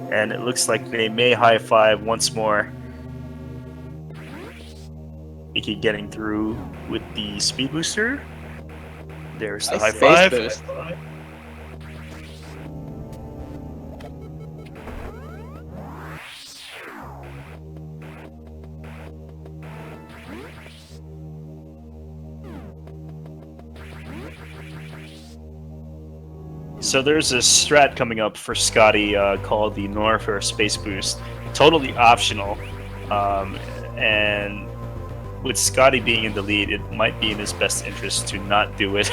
And it looks like they may high five once more. Mickey getting through with the speed booster. There's the high five. Boost. So there's a strat coming up for Scotty called the Norfair Space Boost. Totally optional. And with Scotty being in the lead, it might be in his best interest to not do it.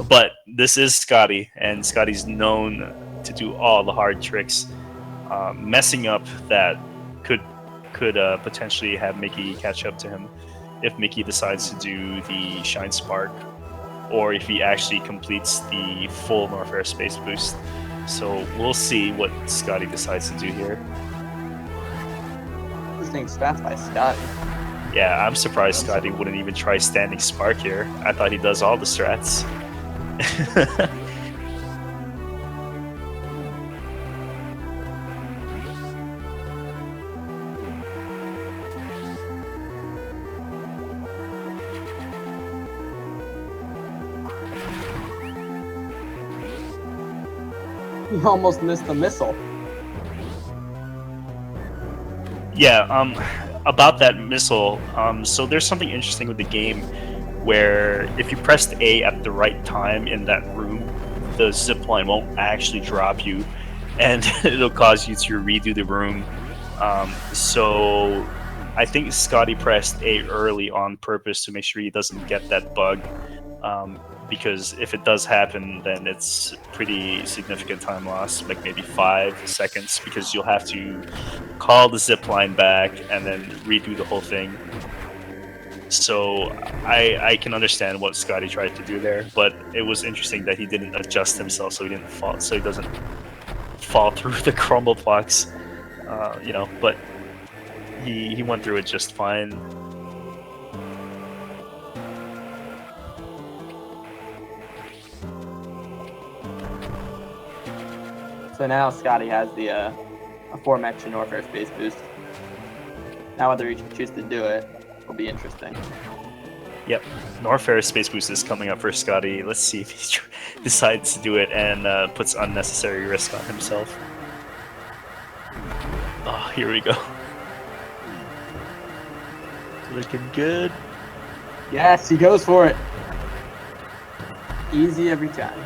But this is Scotty, and Scotty's known to do all the hard tricks. Messing up that could potentially have Mickey catch up to him if Mickey decides to do the Shine Spark, or if he actually completes the full Norfair Space Boost. So we'll see what Scotty decides to do here. Interesting stats by Scotty. Yeah, I'm surprised Scotty wouldn't even try Standing Spark here. I thought he does all the strats. He almost missed the missile. Yeah, about that missile, so there's something interesting with the game where if you pressed A at the right time in that room, the zipline won't actually drop you, and it'll cause you to redo the room. So I think Scotty pressed A early on purpose to make sure he doesn't get that bug. Because if it does happen, then it's pretty significant time loss, like maybe 5 seconds, because you'll have to call the zipline back and then redo the whole thing. So I can understand what Scotty tried to do there, but it was interesting that he didn't adjust himself so he doesn't fall through the crumble blocks. you know, but he went through it just fine. So now Scotty has the aforementioned Norfair space boost. Now whether he chooses to do it will be interesting. Yep, Norfair space boost is coming up for Scotty. Let's see if he decides to do it and puts unnecessary risk on himself. Oh, here we go. Looking good. Yes, he goes for it. Easy every time.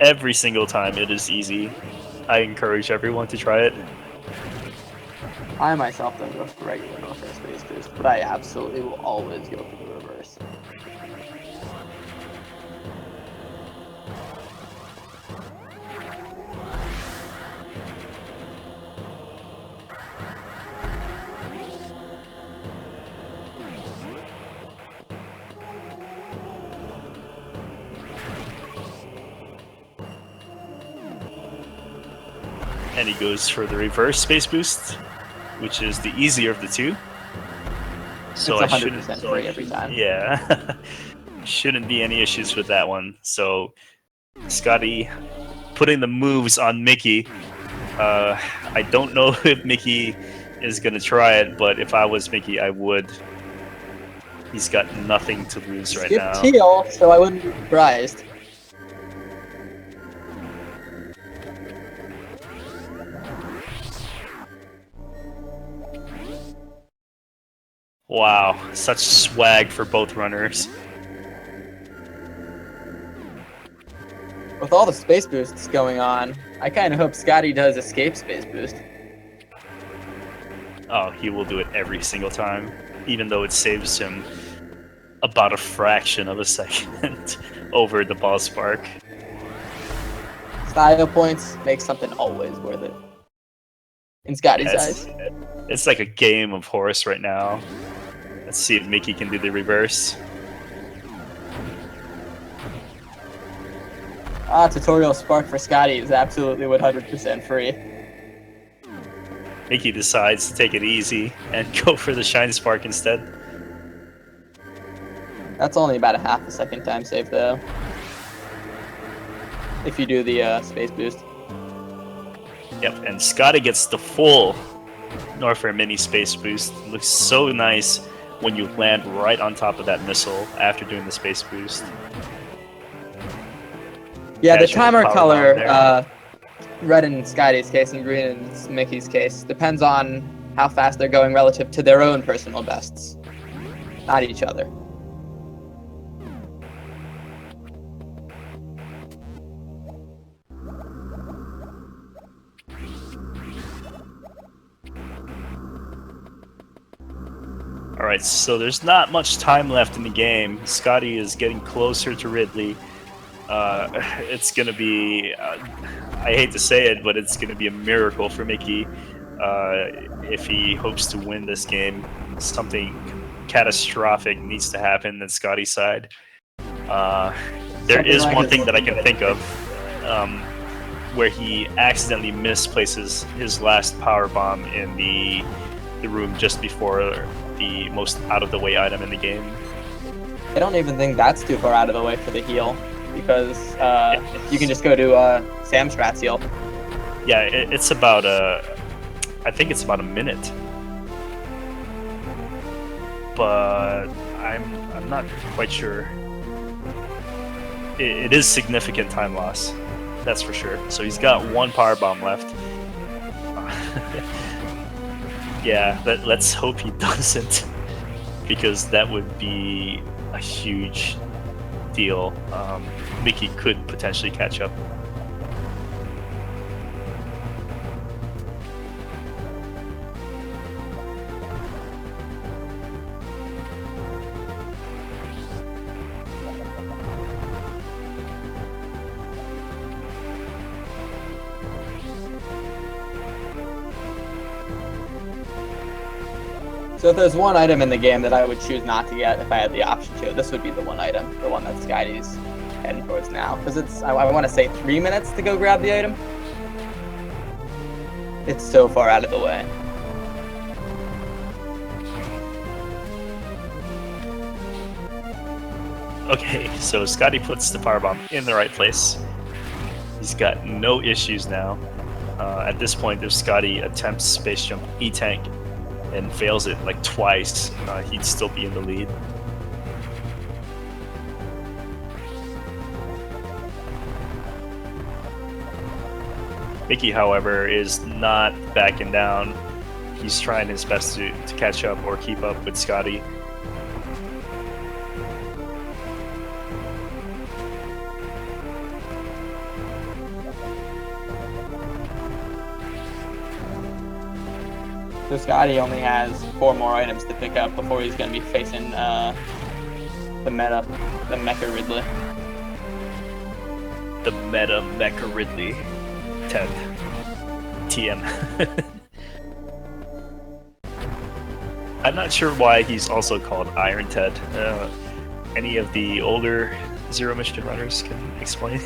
Every single time it is easy. I encourage everyone to try it. I myself don't go for regular Norfair space boost, but I absolutely will always go for the reverse. And he goes for the reverse space boost, which is the easier of the two. So it's 100% I shouldn't free every time. Yeah, shouldn't be any issues with that one. So Scotty putting the moves on Mickey. I don't know if Mickey is gonna try it, but if I was Mickey, I would. He's got nothing to lose right now. Teal, so I wouldn't be surprised. Wow, such swag for both runners. With all the space boosts going on, I kind of hope Scotty does escape space boost. Oh, he will do it every single time, even though it saves him about a fraction of a second over the ball spark. Style points make something always worth it. In Scotty's eyes. It's like a game of horse right now. Let's see if Mickey can do the reverse. Tutorial spark for Scotty is absolutely 100% free. Mickey decides to take it easy and go for the shine spark instead. That's only about a half a second time save though. If you do the space boost. Yep, and Scotty gets the full Norfair mini space boost. It looks so nice when you land right on top of that missile after doing the space boost. Yeah, the Catching timer power color, bomb red in Scotty's case and green in Mickey's case, depends on how fast they're going relative to their own personal bests, not each other. Alright, so there's not much time left in the game. Scotty is getting closer to Ridley. It's going to be, I hate to say it, but it's going to be a miracle for Mickey if he hopes to win this game. Something catastrophic needs to happen on Scotty's side. There is one thing that I can think of where he accidentally misplaces his last power bomb in the room just before the most out-of-the-way item in the game. I don't even think that's too far out of the way for the heal, because you can just go to Sam Strat's heal. Yeah, it's about I think it's about a minute, but I'm not quite sure. It is significant time loss, that's for sure. So he's got one power bomb left. Yeah, let's hope he doesn't, because that would be a huge deal. Mickey could potentially catch up. So if there's one item in the game that I would choose not to get if I had the option to, this would be the one item, the one that Scotty's heading towards now. Because it's, I want to say 3 minutes to go grab the item. It's so far out of the way. Okay, so Scotty puts the powerbomb in the right place. He's got no issues now. At this point, if Scotty attempts space jump E-tank and fails it like twice, he'd still be in the lead. Mickey, however, is not backing down. He's trying his best to catch up or keep up with Scotty. So Scotty only has 4 more items to pick up before he's going to be facing the Mecha Ridley. The meta Mecha Ridley. Ted. TM. I'm not sure why he's also called Iron Ted. Any of the older Zero Mission runners can explain?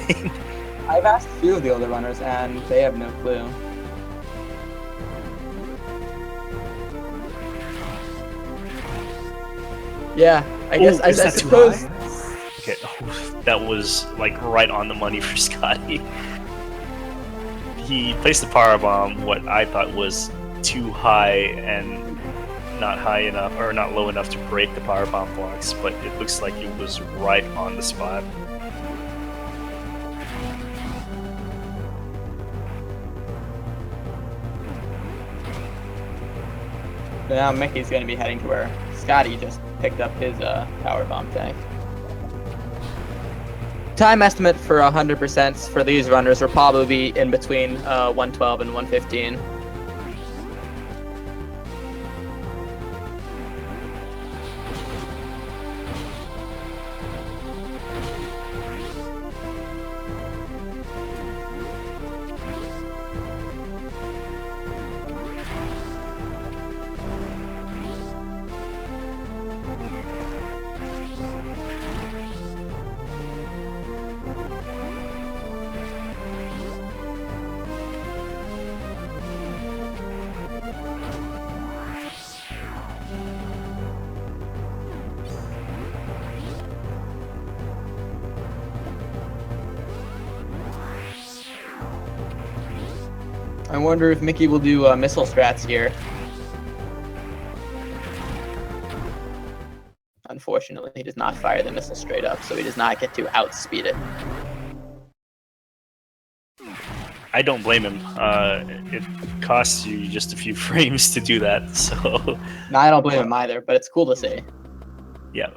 I've asked a few of the older runners, and they have no clue. Yeah, I suppose. Okay, that was like right on the money for Scotty. He placed the powerbomb what I thought was too high and not high enough or not low enough to break the powerbomb blocks, but it looks like it was right on the spot. So now Mickey's going to be heading to where Scotty just picked up his powerbomb tank. Time estimate for 100% for these runners will probably be in between 112 and 115. I wonder if Mickey will do missile strats here. Unfortunately, he does not fire the missile straight up, so he does not get to outspeed it. I don't blame him. It costs you just a few frames to do that, so... No, I don't blame him either, but it's cool to see. Yeah.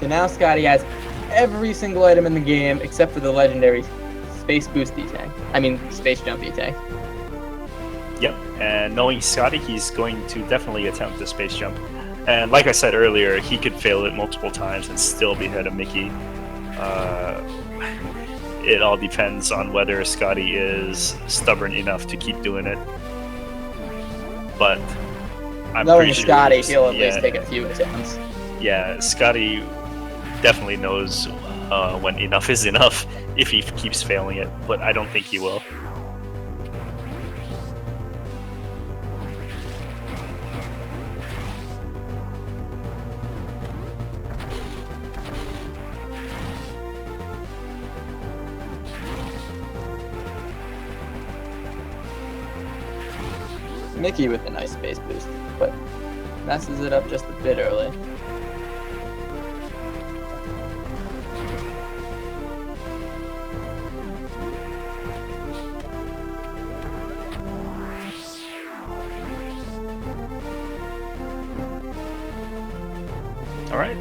So now Scotty has every single item in the game except for the legendary Space Boosty tank. I mean, Space Jumpy tank. Yep, and knowing Scotty, he's going to definitely attempt the space jump. And like I said earlier, he could fail it multiple times and still be ahead of Mickey. It all depends on whether Scotty is stubborn enough to keep doing it. But I'm Knowing pretty sure Scotty, he'll at least take a few attempts. Yeah, Scotty definitely knows when enough is enough if he keeps failing it, but I don't think he will. Mickey with a nice space boost, but messes it up just a bit early. All right.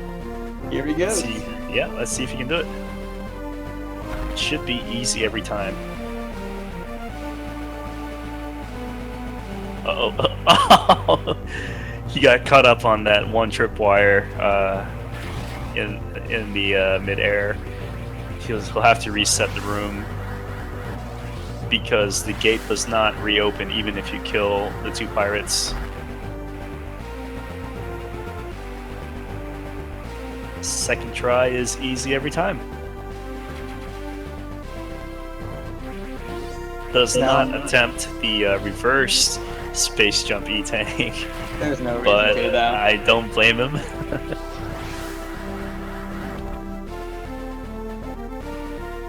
Here we go. Let's see if you can do it. It should be easy every time. Uh-oh. He got caught up on that one tripwire in the mid-air. he'll have to reset the room because the gate does not reopen even if you kill the 2 pirates. Second try is easy every time. Does not attempt the reverse space jump E-tank. There's no reason but to, though. I don't blame him.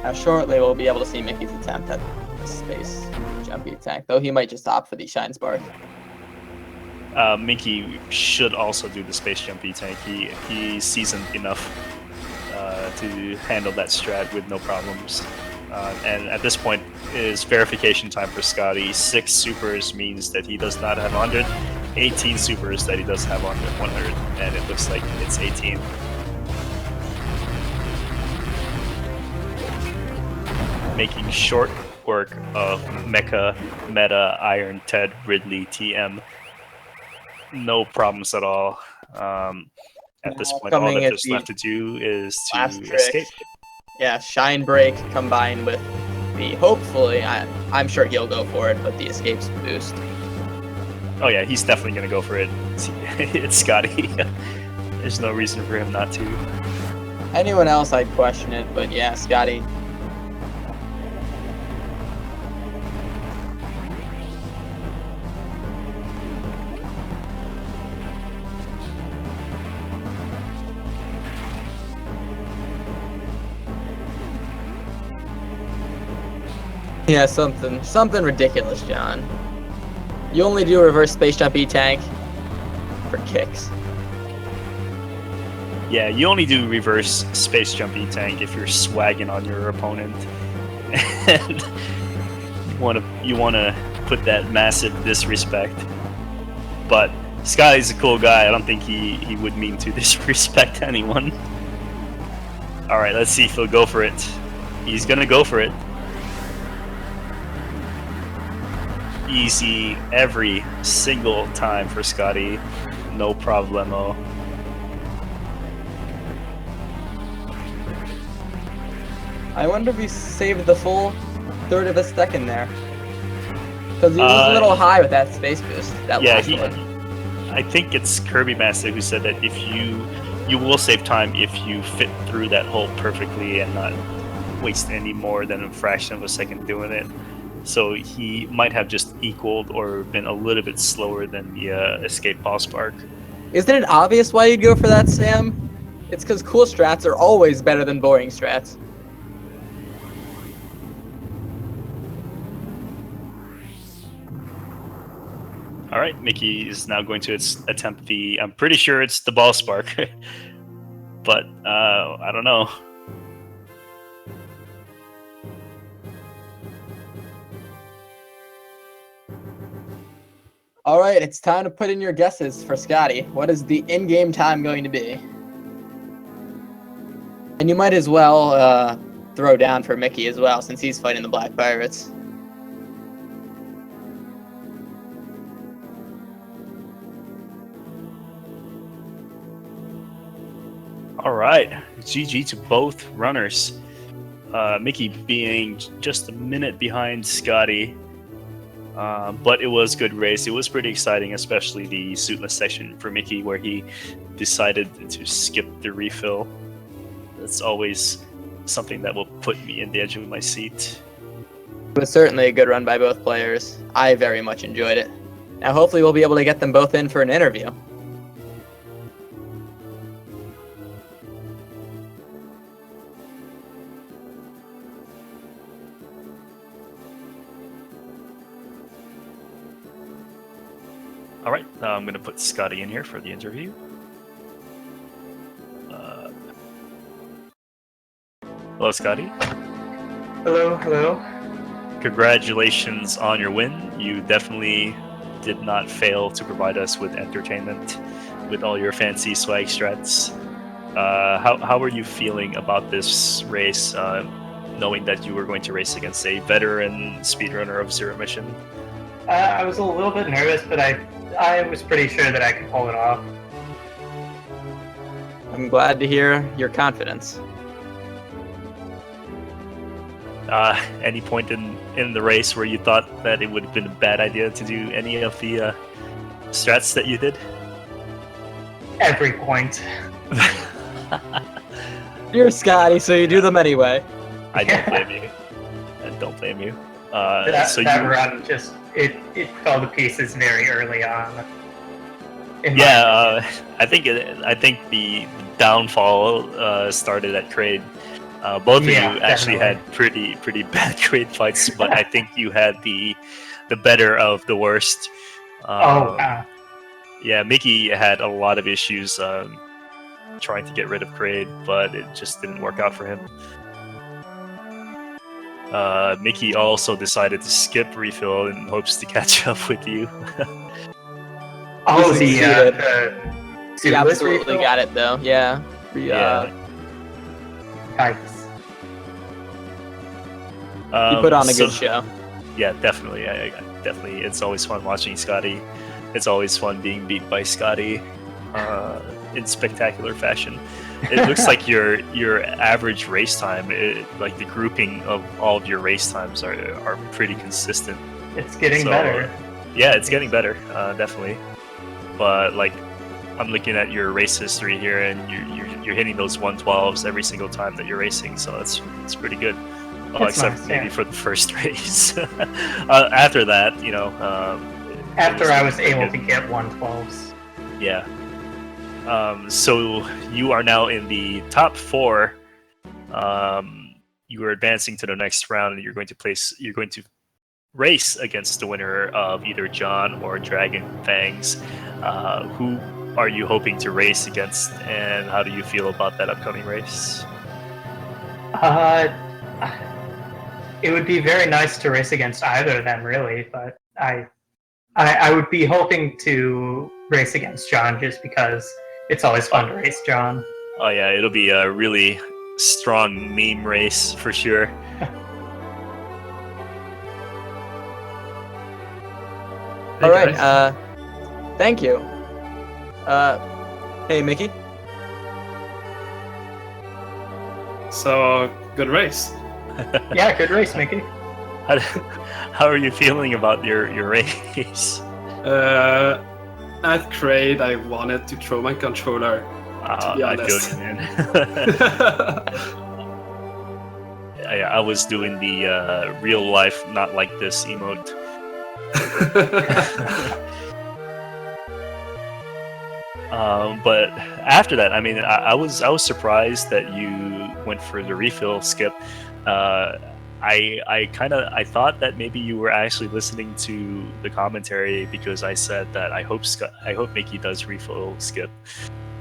Now, shortly we'll be able to see Mickey's attempt at the space jump E-tank, though he might just opt for the Shine Spark. Mickey should also do the space jump E-tank. He's seasoned enough to handle that strat with no problems. And at this point is verification time for Scotty. 6 supers means that he does not have 100. 18 supers that he does have on 100, and it looks like it's 18. Making short work of Mecha, Meta, Iron, Ted, Ridley, TM. No problems at all. At this point, all that there's left to do is to escape. Yeah, Shine Break combined with the, hopefully, I'm sure he'll go for it, but the escapes boost. Oh yeah, he's definitely going to go for it. It's Scotty. There's no reason for him not to. Anyone else, I'd question it, but yeah, Scotty. Yeah, something ridiculous, John. You only do a reverse space jump E-tank for kicks. Yeah, you only do reverse space jump E-tank if you're swagging on your opponent. And you wanna put that massive disrespect. But Scotty's a cool guy. I don't think he would mean to disrespect anyone. Alright, let's see if he'll go for it. He's gonna go for it. Easy every single time for Scotty. No problemo. I wonder if he saved the full third of a second there. Because he was a little high with that space boost. That last one. I think it's Kirby Master who said that if you will save time if you fit through that hole perfectly and not waste any more than a fraction of a second doing it. So he might have just equaled or been a little bit slower than the escape ball spark. Isn't it obvious why you'd go for that, Sam? It's because cool strats are always better than boring strats. Alright, Mickey is now going to attempt the... I'm pretty sure it's the ball spark. But, I don't know. Alright, it's time to put in your guesses for Scotty. What is the in-game time going to be? And you might as well throw down for Mickey as well, since he's fighting the Black Pirates. Alright, GG to both runners. Mickey being just a minute behind Scotty. But it was a good race. It was pretty exciting, especially the suitless section for Mickey where he decided to skip the refill. That's always something that will put me in the edge of my seat. It was certainly a good run by both players. I very much enjoyed it. Now hopefully we'll be able to get them both in for an interview. Alright, I'm going to put Scotty in here for the interview. Hello, Scotty. Hello, hello. Congratulations on your win. You definitely did not fail to provide us with entertainment with all your fancy swag strats. How were you feeling about this race, knowing that you were going to race against a veteran speedrunner of Zero Mission? I was a little bit nervous, but I was pretty sure that I could pull it off. I'm glad to hear your confidence. any point in the race where you thought that it would have been a bad idea to do any of the strats that you did? Every point. You're Scotty, so you do them anyway. I don't blame you. I don't blame you. That so that you, run just it fell to pieces very early on. yeah, I think the downfall started at Kraid. Both of you actually had pretty bad Kraid fights, but I think you had the better of the worst. Yeah, Mickey had a lot of issues trying to get rid of Kraid, but it just didn't work out for him. Mickey also decided to skip refill in hopes to catch up with you. He absolutely refill? got it though. Yeah. Nice. He put on a good show. Yeah, definitely. Definitely. It's always fun watching Scotty. It's always fun being beat by Scotty in spectacular fashion. It looks like your average race time, like the grouping of all of your race times are pretty consistent. It's getting better. Yeah, it's getting better, definitely. But like, I'm looking at your race history here, and you're hitting those 112s every single time that you're racing, so it's pretty good. Except nice, maybe for the first race. After that, after I was able to get 112s. Yeah. So you are now in the top 4. You are advancing to the next round, and you're going to race against the winner of either John or Dragon Fangs. Who are you hoping to race against, and how do you feel about that upcoming race? It would be very nice to race against either of them, really, but I would be hoping to race against John just because it's always fun to race John. Oh yeah, it'll be a really strong meme race for sure. All right. Thank you. Hey, Mickey. So, good race. Yeah, good race, Mickey. How are you feeling about your race? At Kraid, I wanted to throw my controller, to be honest. I feel you, man. I was doing the real life, not like this emote. But after that, I mean, I was surprised that you went for the refill skip. I thought that maybe you were actually listening to the commentary, because I said that I hope Mickey does refill skip,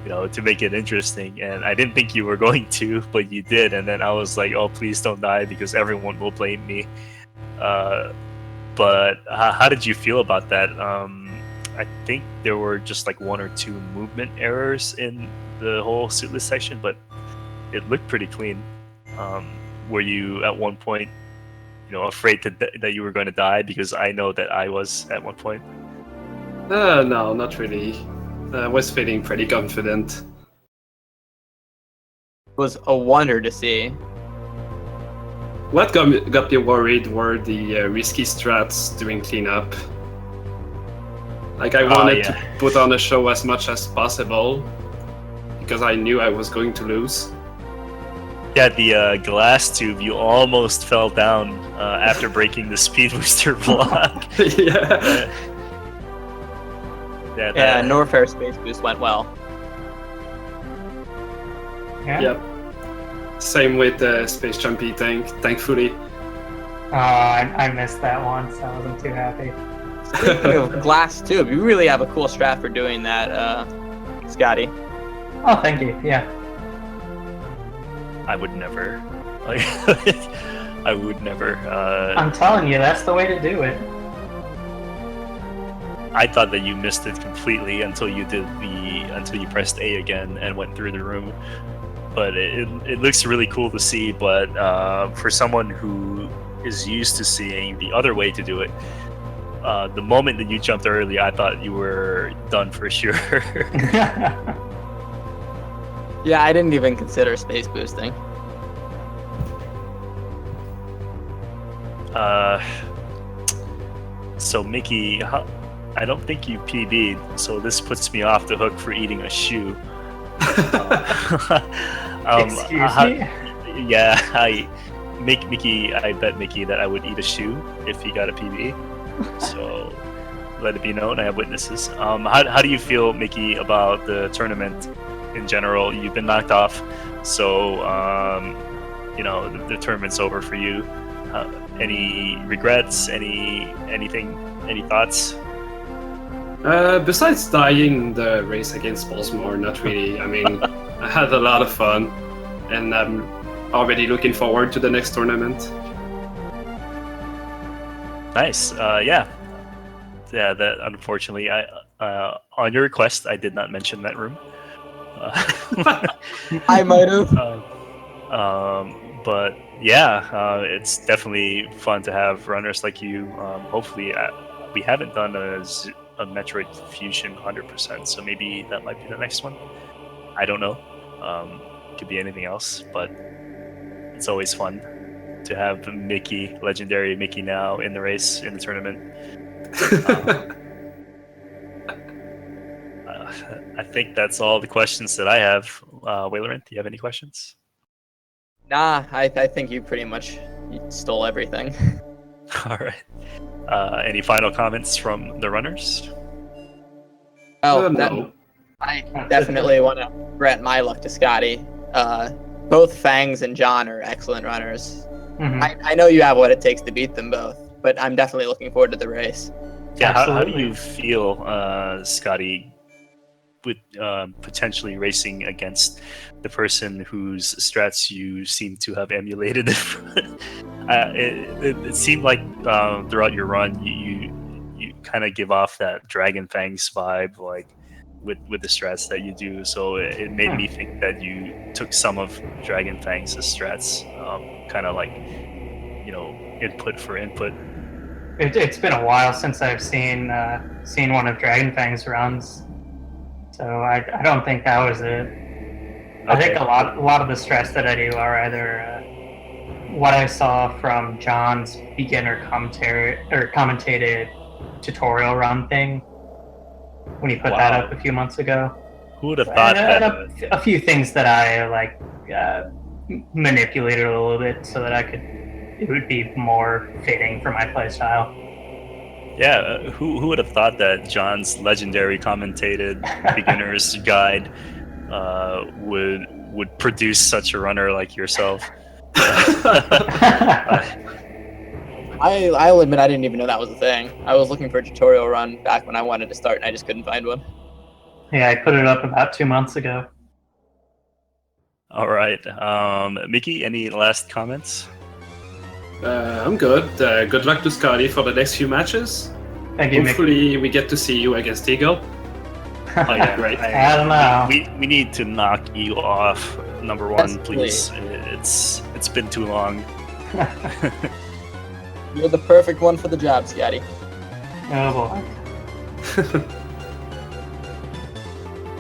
to make it interesting, and I didn't think you were going to, but you did, and then I was like, oh, please don't die because everyone will blame me. But how did you feel about that? I think there were just like 1 or 2 movement errors in the whole suitless section, but it looked pretty clean. Were you at one point, afraid that you were going to die? Because I know that I was at one point. No, not really. I was feeling pretty confident. It was a wonder to see. What got me worried were the risky strats during cleanup. Like, I wanted to put on a show as much as possible, because I knew I was going to lose. Yeah, the glass tube, you almost fell down after breaking the speed booster block. Yeah. Yeah, Norfair Space Boost went well. Yeah. Yep. Same with the Space Jumpy tank, thankfully. I missed that one, so I wasn't too happy. Speaking of glass tube, you really have a cool strat for doing that, Scotty. Oh, thank you. Yeah. I would never. I would never. I'm telling you, that's the way to do it. I thought that you missed it completely until you pressed A again and went through the room. But it looks really cool to see. But for someone who is used to seeing the other way to do it, the moment that you jumped early, I thought you were done for sure. Yeah, I didn't even consider space boosting. So Mickey, I don't think you PB'd, so this puts me off the hook for eating a shoe. Excuse me? Yeah, Mickey, I bet Mickey that I would eat a shoe if he got a PB. So let it be known, I have witnesses. How do you feel, Mickey, about the tournament in general? You've been knocked off, so the tournament's over for you. Any regrets? Anything? Any thoughts? Besides dying the race against Baltimore, not really. I mean, I had a lot of fun, and I'm already looking forward to the next tournament. Nice. Yeah. That unfortunately, on your request, I did not mention that room. I might have. But yeah, it's definitely fun to have runners like you. Hopefully, we haven't done a Metroid Fusion 100%, so maybe that might be the next one. I don't know. Could be anything else, but it's always fun to have Mickey, legendary MickeyGnou, in the race, in the tournament. I think that's all the questions that I have. Waylarin, do you have any questions? Nah, I think you pretty much stole everything. All right. Any final comments from the runners? No. I definitely want to grant my luck to Scotty. Both Fangs and John are excellent runners. Mhm. I know you have what it takes to beat them both, but I'm definitely looking forward to the race. Yeah, how do Absolutely. you feel, Scotty, with potentially racing against the person whose strats you seem to have emulated? It seemed like throughout your run, you kind of give off that Dragon Fangs vibe, like with the strats that you do. So it made me think that you took some of Dragon Fangs' strats, kind of like input for input. It's been a while since I've seen one of Dragon Fang's runs, so I don't think that was it. I think a lot of the stress that I do are either what I saw from John's beginner commentary or commentated tutorial run thing when he put that up a few months ago. Who would have thought and that? a few things that I manipulated a little bit so that it would be more fitting for my playstyle. Yeah, who would have thought that John's legendary commentated beginner's guide would produce such a runner like yourself? I'll admit I didn't even know that was a thing. I was looking for a tutorial run back when I wanted to start, and I just couldn't find one. Yeah, I put it up about 2 months ago. All right, Mickey, any last comments? I'm good. Good luck to Scotty for the next few matches. Thank you, Hopefully, we get to see you against Eagle. Oh, yeah, Great. I don't know. We need to knock you off, number one, Yes, please. It's been too long. You're the perfect one for the job, Scotty. Oh boy.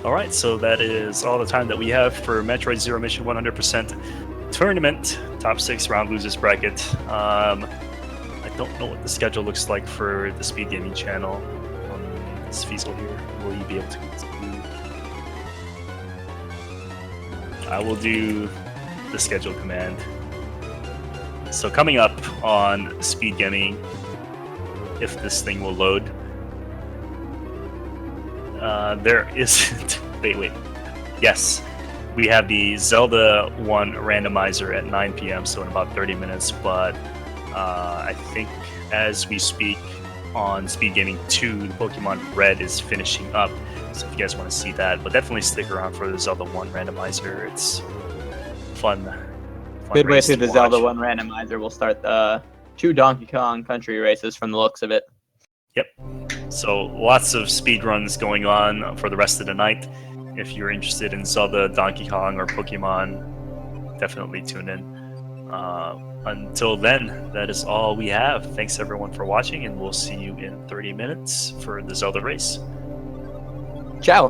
All right, so that is all the time that we have for Metroid Zero Mission 100% Tournament Top 6 Round Losers Bracket. I don't know what the schedule looks like for the Speed Gaming channel. Is Fiesel here? Will you be able to do? I will do the schedule command. So coming up on Speed Gaming, if this thing will load, there isn't. Wait. Yes, we have the Zelda 1 randomizer at 9 p.m. So in about 30 minutes. But I think as we speak on Speed Gaming 2, the Pokemon Red is finishing up. So if you guys want to see that, but definitely stick around for the Zelda 1 randomizer. It's fun. Midway through the Zelda 1 randomizer, we'll start the 2 Donkey Kong Country races from the looks of it. Yep. So lots of speed runs going on for the rest of the night. If you're interested in Zelda, Donkey Kong, or Pokemon, definitely tune in. Until then, that is all we have. Thanks everyone for watching, and we'll see you in 30 minutes for the Zelda race. Ciao.